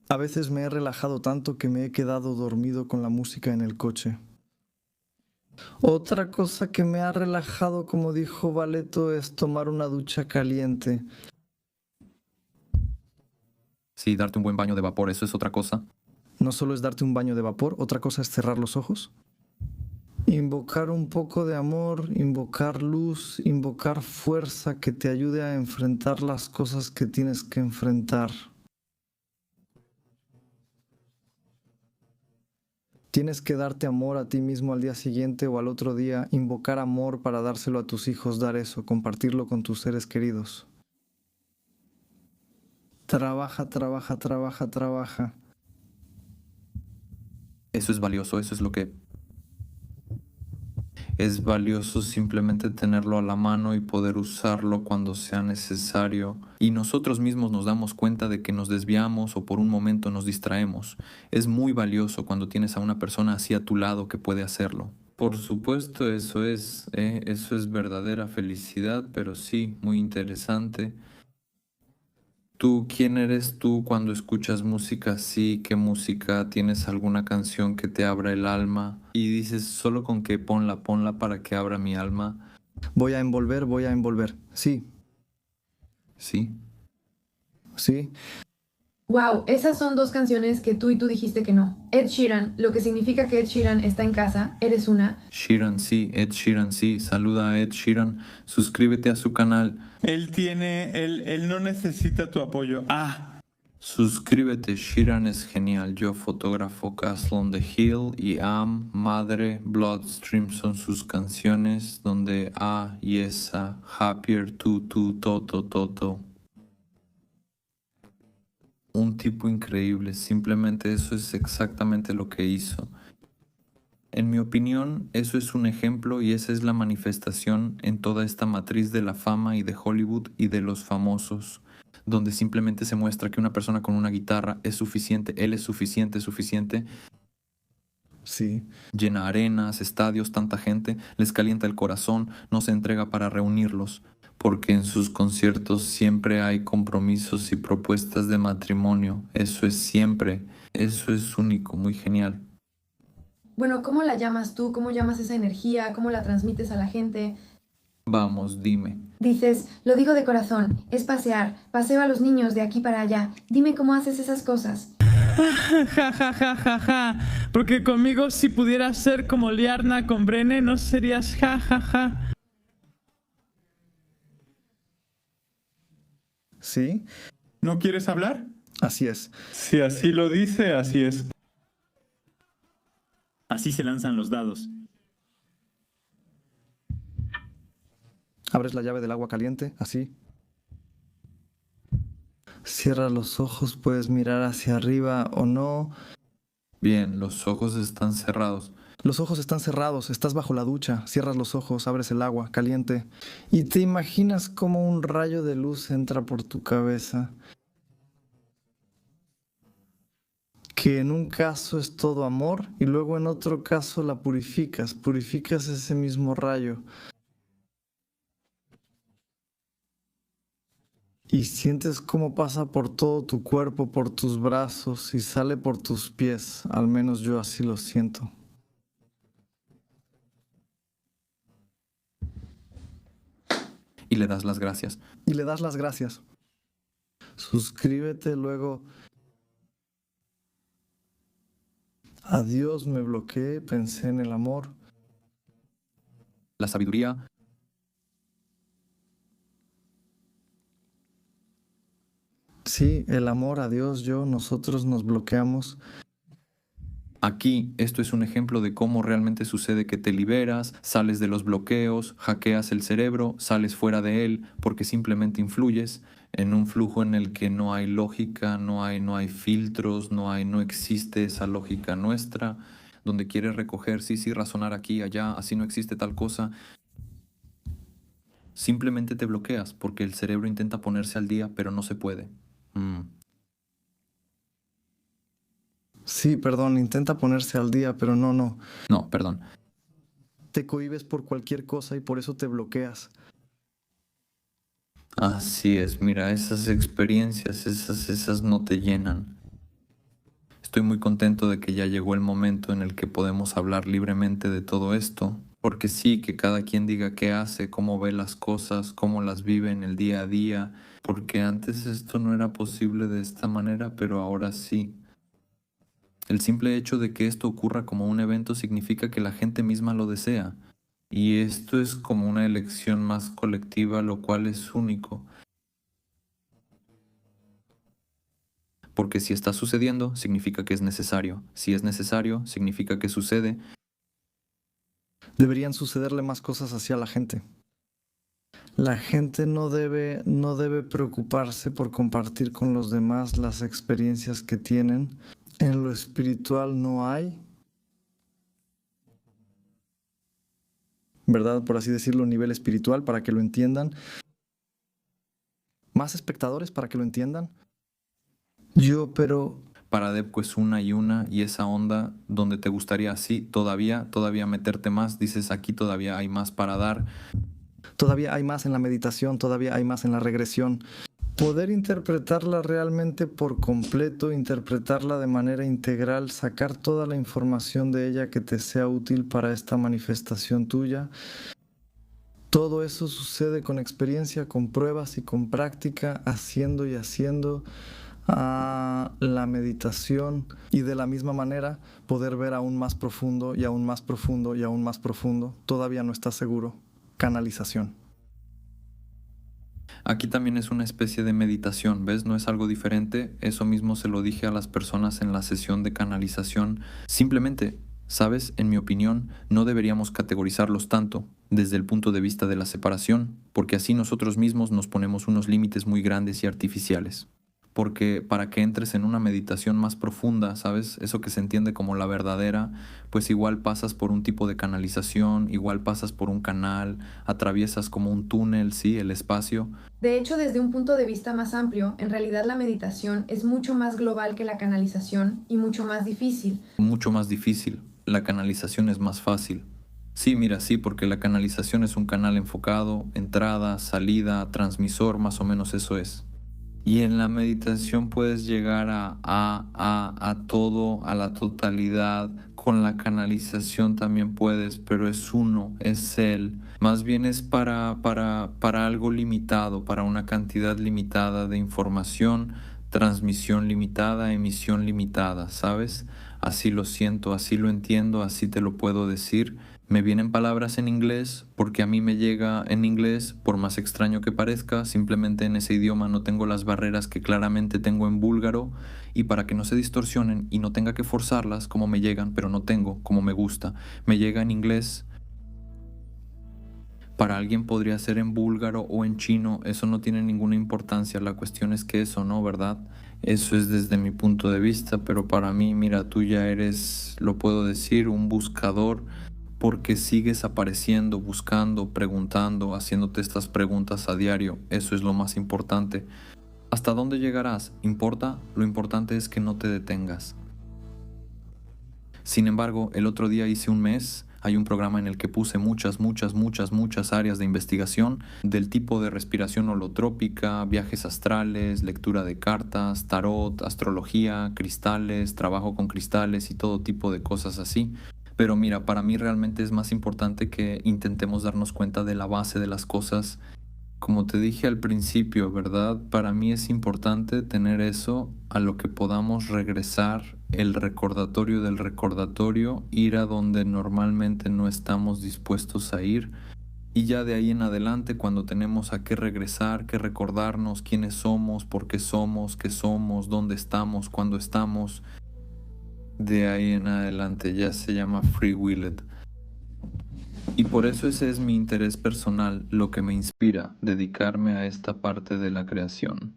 A veces me he relajado tanto que me he quedado dormido con la música en el coche. Otra cosa que me ha relajado, como dijo Valeto, es tomar una ducha caliente. Sí, darte un buen baño de vapor, eso es otra cosa. No solo es darte un baño de vapor, otra cosa es cerrar los ojos. Invocar un poco de amor, invocar luz, invocar fuerza que te ayude a enfrentar las cosas que tienes que enfrentar. Tienes que darte amor a ti mismo al día siguiente o al otro día, invocar amor para dárselo a tus hijos, dar eso, compartirlo con tus seres queridos. Trabaja, trabaja, trabaja, trabaja. Eso es valioso, eso es lo que... Es valioso simplemente tenerlo a la mano y poder usarlo cuando sea necesario. Y nosotros mismos nos damos cuenta de que nos desviamos o por un momento nos distraemos. Es muy valioso cuando tienes a una persona así a tu lado que puede hacerlo. Por supuesto, eso es verdadera felicidad, pero sí, muy interesante. ¿Tú quién eres tú cuando escuchas música así? ¿Qué música? ¿Tienes alguna canción que te abra el alma? Y dices, solo con que ponla, ponla para que abra mi alma. Voy a envolver, voy a envolver. Sí, Sí. sí. Wow, esas son dos canciones que tú y tú dijiste que no. Ed Sheeran, lo que significa que Ed Sheeran está en casa, eres una. Sheeran, sí. Ed Sheeran, sí. Saluda a Ed Sheeran. Suscríbete a su canal. Él no necesita tu apoyo. Suscríbete, Sheeran es genial. Yo fotógrafo Castle on the Hill y Am, Madre, Bloodstream son sus canciones donde Yesa, Happier, Toto, Toto. Un tipo increíble, simplemente eso es exactamente lo que hizo. En mi opinión, eso es un ejemplo y esa es la manifestación en toda esta matriz de la fama y de Hollywood y de los famosos, donde simplemente se muestra que una persona con una guitarra es suficiente, él es suficiente, Sí. llena arenas, estadios, tanta gente, les calienta el corazón, no se entrega para reunirlos, porque en sus conciertos siempre hay compromisos y propuestas de matrimonio, eso es único, muy genial. Bueno, ¿cómo la llamas tú? ¿Cómo llamas esa energía? ¿Cómo la transmites a la gente? Vamos, dime. Dices, lo digo de corazón, es pasear, paseo a los niños de aquí para allá. Dime cómo haces esas cosas. Ja, ja, ja, ja, ja. Porque conmigo si pudieras ser como Liarna con Brene, no serías ja, ja, ja. ¿Sí? ¿No quieres hablar? Así es. Si así lo dice, así es. Así se lanzan los dados. Abres la llave del agua caliente, así. Cierra los ojos, puedes mirar hacia arriba o no. Bien, los ojos están cerrados. Los ojos están cerrados, estás bajo la ducha, cierras los ojos, abres el agua caliente y te imaginas cómo un rayo de luz entra por tu cabeza. Que en un caso es todo amor y luego en otro caso la purificas ese mismo rayo. Y sientes cómo pasa por todo tu cuerpo, por tus brazos y sale por tus pies, al menos yo así lo siento. Y le das las gracias. Y le das las gracias. Suscríbete luego. Adiós, me bloqueé, pensé en el amor. La sabiduría. Sí, el amor, adiós, yo, nosotros nos bloqueamos. Aquí, esto es un ejemplo de cómo realmente sucede que te liberas, sales de los bloqueos, hackeas el cerebro, sales fuera de él porque simplemente influyes en un flujo en el que no hay lógica, no hay filtros, no existe esa lógica nuestra, donde quieres recoger, sí, razonar aquí, allá, así no existe tal cosa. Simplemente te bloqueas porque el cerebro intenta ponerse al día, pero no se puede. Sí, perdón, intenta ponerse al día, pero no. No, perdón. Te cohibes por cualquier cosa y por eso te bloqueas. Así es, mira, esas experiencias, esas no te llenan. Estoy muy contento de que ya llegó el momento en el que podemos hablar libremente de todo esto. Porque sí, que cada quien diga qué hace, cómo ve las cosas, cómo las vive en el día a día, porque antes esto no era posible de esta manera, pero ahora sí. El simple hecho de que esto ocurra como un evento significa que la gente misma lo desea, y esto es como una elección más colectiva, lo cual es único. Porque si está sucediendo, significa que es necesario. Si es necesario, significa que sucede. Deberían sucederle más cosas hacia la gente. La gente no debe preocuparse por compartir con los demás las experiencias que tienen. En lo espiritual no hay, ¿verdad? Por así decirlo, nivel espiritual, para que lo entiendan. Más espectadores para que lo entiendan. Pero Para Depco es una, y esa onda donde te gustaría así todavía meterte más, dices aquí todavía hay más para dar. todavía hay más en la meditación, todavía hay más en la regresión. Poder interpretarla realmente por completo, interpretarla de manera integral, sacar toda la información de ella que te sea útil para esta manifestación tuya. Todo eso sucede con experiencia, con pruebas y con práctica, haciendo y haciendo la meditación, y de la misma manera poder ver aún más profundo y aún más profundo y aún más profundo. Todavía no estás seguro. Canalización. Aquí también es una especie de meditación, ¿ves? No es algo diferente. Eso mismo se lo dije a las personas en la sesión de canalización. Simplemente, ¿sabes? En mi opinión, no deberíamos categorizarlos tanto desde el punto de vista de la separación, porque así nosotros mismos nos ponemos unos límites muy grandes y artificiales. Porque para que entres en una meditación más profunda, ¿sabes? Eso que se entiende como la verdadera, pues igual pasas por un tipo de canalización, igual pasas por un canal, atraviesas como un túnel, sí, el espacio. De hecho, desde un punto de vista más amplio, en realidad la meditación es mucho más global que la canalización y mucho más difícil. Mucho más difícil. La canalización es más fácil. Sí, mira, sí, porque la canalización es un canal enfocado, entrada, salida, transmisor, más o menos eso es. Y en la meditación puedes llegar a todo, a la totalidad. Con la canalización también puedes, pero es uno, es él. Más bien es para algo limitado, para una cantidad limitada de información, transmisión limitada, emisión limitada, ¿sabes? Así lo siento, así lo entiendo, así te lo puedo decir. Me vienen palabras en inglés porque a mí me llega en inglés, por más extraño que parezca, simplemente en ese idioma no tengo las barreras que claramente tengo en búlgaro, y para que no se distorsionen y no tenga que forzarlas como me llegan, pero no tengo como me gusta, me llega en inglés. Para alguien podría ser en búlgaro o en chino, eso no tiene ninguna importancia, la cuestión es que eso no, ¿verdad? Eso es desde mi punto de vista, pero para mí, mira, tú ya eres, lo puedo decir, un buscador, porque sigues apareciendo, buscando, preguntando, haciéndote estas preguntas a diario. Eso es lo más importante. ¿Hasta dónde llegarás? ¿Importa? Lo importante es que no te detengas. Sin embargo, el otro día hice un mes, hay un programa en el que puse muchas áreas de investigación del tipo de respiración holotrópica, viajes astrales, lectura de cartas, tarot, astrología, cristales, trabajo con cristales y todo tipo de cosas así. Pero mira, para mí realmente es más importante que intentemos darnos cuenta de la base de las cosas. Como te dije al principio, ¿verdad? Para mí es importante tener eso a lo que podamos regresar, el recordatorio del recordatorio, ir a donde normalmente no estamos dispuestos a ir. Y ya de ahí en adelante, cuando tenemos a qué regresar, qué recordarnos, quiénes somos, por qué somos, qué somos, dónde estamos, cuándo estamos, de ahí en adelante ya se llama Free Willed. Y por eso ese es mi interés personal, lo que me inspira, dedicarme a esta parte de la creación.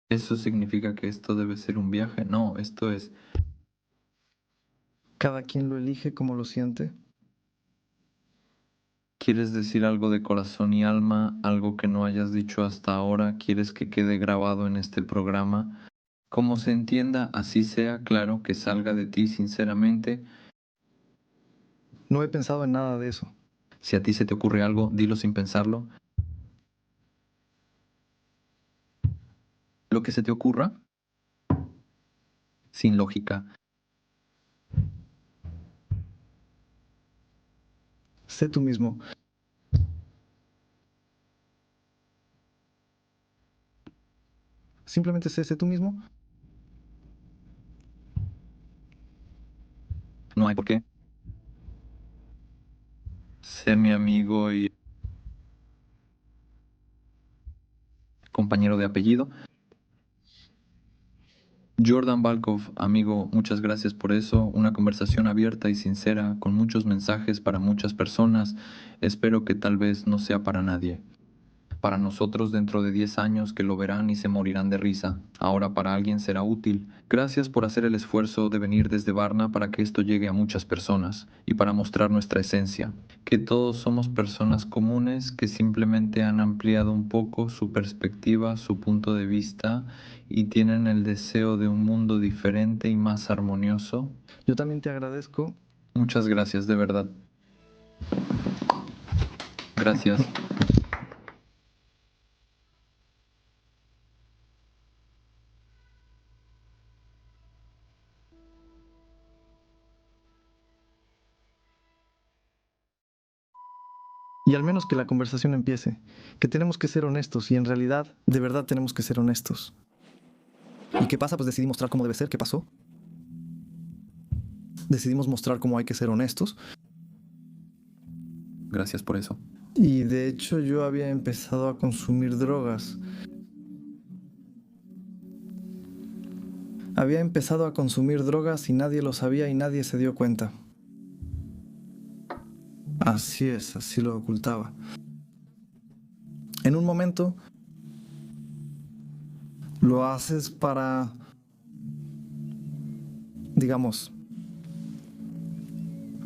¿Eso significa que esto debe ser un viaje? No, esto es... Cada quien lo elige como lo siente. ¿Quieres decir algo de corazón y alma, algo que no hayas dicho hasta ahora? ¿Quieres que quede grabado en este programa? Como se entienda, así sea, claro, que salga de ti sinceramente. No he pensado en nada de eso. Si a ti se te ocurre algo, dilo sin pensarlo. Lo que se te ocurra, sin lógica. Sé tú mismo. Simplemente sé tú mismo. No hay por qué. Sé mi amigo y compañero de apellido. Jordan Balkov, amigo, muchas gracias por eso. Una conversación abierta y sincera, con muchos mensajes para muchas personas. Espero que tal vez no sea para nadie. Para nosotros dentro de 10 años que lo verán y se morirán de risa. Ahora para alguien será útil. Gracias por hacer el esfuerzo de venir desde Varna para que esto llegue a muchas personas y para mostrar nuestra esencia. Que todos somos personas comunes que simplemente han ampliado un poco su perspectiva, su punto de vista y tienen el deseo de un mundo diferente y más armonioso. Yo también te agradezco. Muchas gracias, de verdad. Gracias. Y al menos que la conversación empiece. Que tenemos que ser honestos y en realidad, de verdad tenemos que ser honestos. ¿Y qué pasa? Pues decidí mostrar cómo debe ser. ¿Qué pasó? Decidimos mostrar cómo hay que ser honestos. Gracias por eso. Y de hecho yo había empezado a consumir drogas. Había empezado a consumir drogas y nadie lo sabía y nadie se dio cuenta. Así es, así lo ocultaba. En un momento lo haces para, digamos,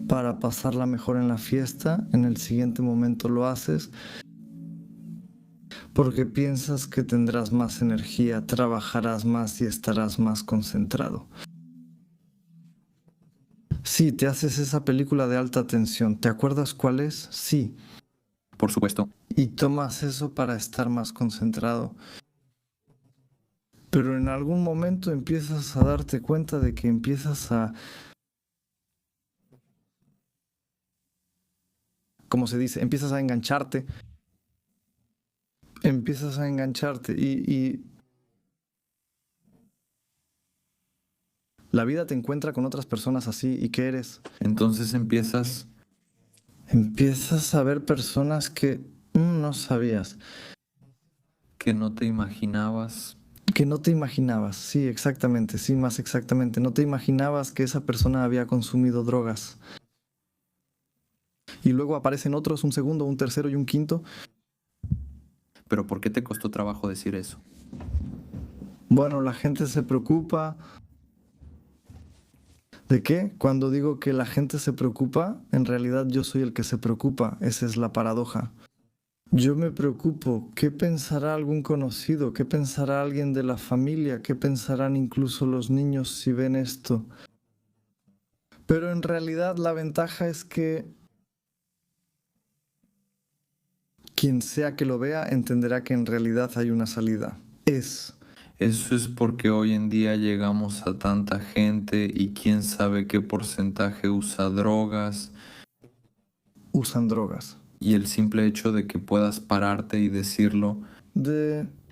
para pasarla mejor en la fiesta. En el siguiente momento lo haces porque piensas que tendrás más energía, trabajarás más y estarás más concentrado. Sí, te haces esa película de alta tensión. ¿Te acuerdas cuál es? Sí. Por supuesto. Y tomas eso para estar más concentrado. Pero en algún momento empiezas a darte cuenta de que empiezas a, como se dice, empiezas a engancharte. Empiezas a engancharte y la vida te encuentra con otras personas así. ¿Y qué eres? Entonces empiezas Empiezas a ver personas que no sabías, que no te imaginabas. que no te imaginabas. Sí, exactamente, sí, más exactamente. No te imaginabas que esa persona había consumido drogas. Y luego aparecen otros, un segundo, un tercero y un quinto. Pero ¿por qué te costó trabajo decir eso? Bueno, la gente se preocupa. ¿De qué? Cuando digo que la gente se preocupa, en realidad yo soy el que se preocupa. Esa es la paradoja. Yo me preocupo. ¿Qué pensará algún conocido? ¿Qué pensará alguien de la familia? ¿Qué pensarán incluso los niños si ven esto? Pero en realidad la ventaja es que quien sea que lo vea entenderá que en realidad hay una salida. Eso es porque hoy en día llegamos a tanta gente y quién sabe qué porcentaje usa drogas Usan drogas. y el simple hecho de que puedas pararte y decirlo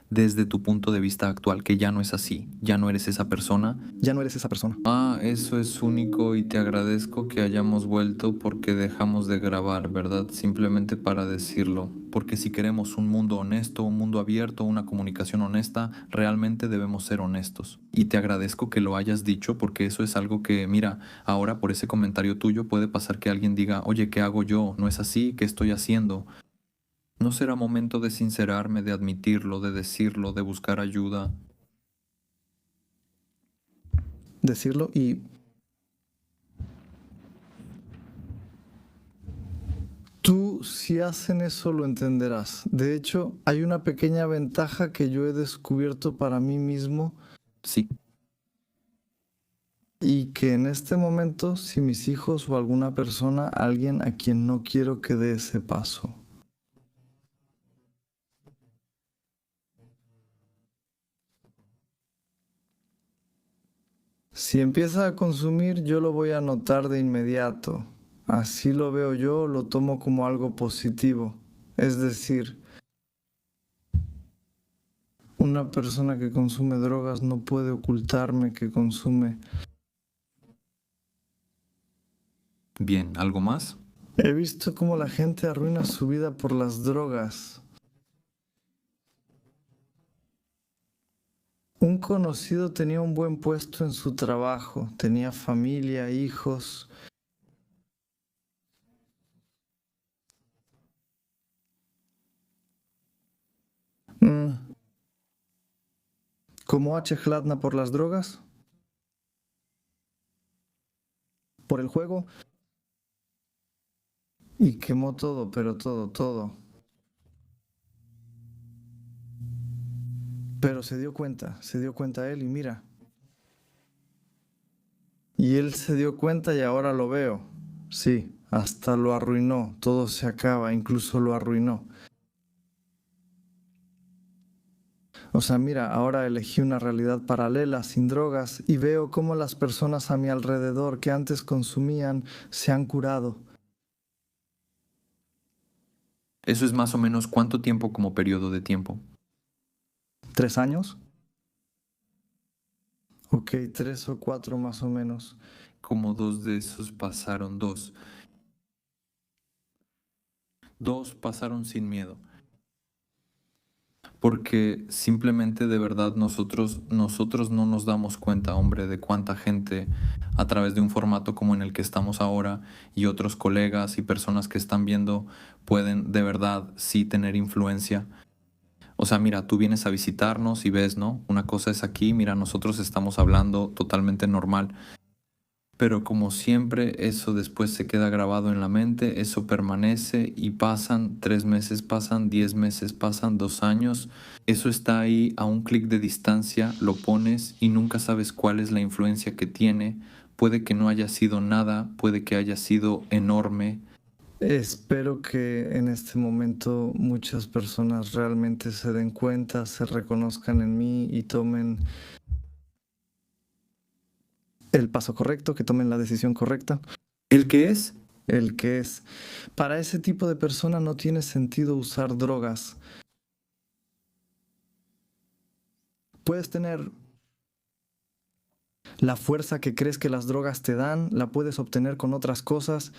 desde tu punto de vista actual, que ya no es así, ya no eres esa persona. Ya no eres esa persona. Eso es único y te agradezco que hayamos vuelto porque dejamos de grabar, ¿verdad? Simplemente para decirlo, porque si queremos un mundo honesto, un mundo abierto, una comunicación honesta, realmente debemos ser honestos. Y te agradezco que lo hayas dicho porque eso es algo que, mira, ahora por ese comentario tuyo puede pasar que alguien diga, oye, ¿qué hago yo? ¿No es así? ¿Qué estoy haciendo? ¿No será momento de sincerarme, de admitirlo, de decirlo, de buscar ayuda? Decirlo y tú, si hacen eso, lo entenderás. De hecho, hay una pequeña ventaja que yo he descubierto para mí mismo Sí. y que en este momento, si mis hijos o alguna persona, alguien a quien no quiero que dé ese paso, si empieza a consumir, yo lo voy a notar de inmediato. Así lo veo yo, lo tomo como algo positivo. Es decir, una persona que consume drogas no puede ocultarme que consume. Bien, ¿algo más? He visto cómo la gente arruina su vida por las drogas. Un conocido tenía un buen puesto en su trabajo, tenía familia, hijos. ¿Como H. Hladna por las drogas? ¿Por el juego? Y quemó todo, pero todo. Pero se dio cuenta él y mira. Y él se dio cuenta y ahora lo veo. Sí, hasta lo arruinó, todo se acaba, incluso lo arruinó. O sea, mira, ahora elegí una realidad paralela, sin drogas, y veo cómo las personas a mi alrededor que antes consumían se han curado. Eso es más o menos cuánto tiempo como periodo de tiempo. 3 años. Ok, 3 o 4 más o menos. Como 2 de esos pasaron, 2. 2 pasaron sin miedo. Porque simplemente de verdad nosotros no nos damos cuenta, hombre, de cuánta gente a través de un formato como en el que estamos ahora y otros colegas y personas que están viendo pueden de verdad sí tener influencia. O sea, mira, tú vienes a visitarnos y ves, ¿no? Una cosa es aquí, mira, nosotros estamos hablando totalmente normal. Pero como siempre, eso después se queda grabado en la mente, eso permanece y pasan 3 meses, pasan 10 meses, pasan 2 años. Eso está ahí a un clic de distancia, lo pones y nunca sabes cuál es la influencia que tiene. Puede que no haya sido nada, puede que haya sido enorme. Espero que en este momento muchas personas realmente se den cuenta, se reconozcan en mí y tomen el paso correcto, que tomen la decisión correcta. ¿El qué es? El que es. Para ese tipo de persona no tiene sentido usar drogas. Puedes tener la fuerza que crees que las drogas te dan, la puedes obtener con otras cosas.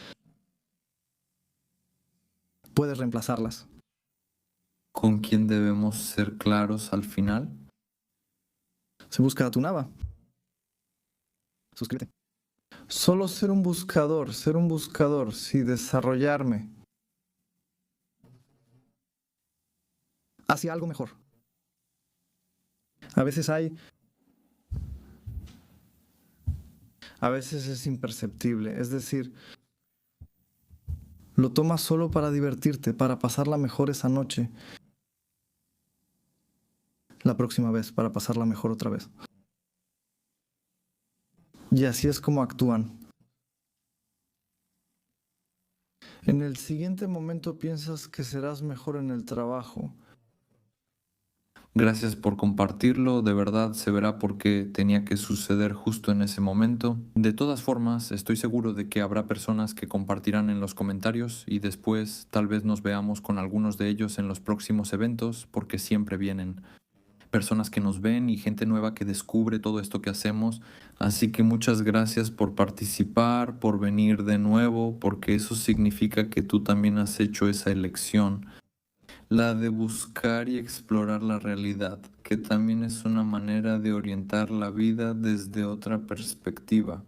Puedes reemplazarlas. ¿Con quién debemos ser claros al final? Se busca a tu nava. Suscríbete. Solo ser un buscador, sí, desarrollarme hacia algo mejor. A veces es imperceptible, es decir, lo tomas solo para divertirte, para pasarla mejor esa noche. La próxima vez, para pasarla mejor otra vez. Y así es como actúan. En el siguiente momento piensas que serás mejor en el trabajo. Gracias por compartirlo, de verdad se verá por qué tenía que suceder justo en ese momento. De todas formas, estoy seguro de que habrá personas que compartirán en los comentarios y después tal vez nos veamos con algunos de ellos en los próximos eventos, porque siempre vienen personas que nos ven y gente nueva que descubre todo esto que hacemos. Así que muchas gracias por participar, por venir de nuevo, porque eso significa que tú también has hecho esa elección. La de buscar y explorar la realidad, que también es una manera de orientar la vida desde otra perspectiva.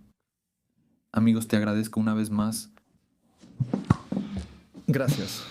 Amigos, te agradezco una vez más. Gracias.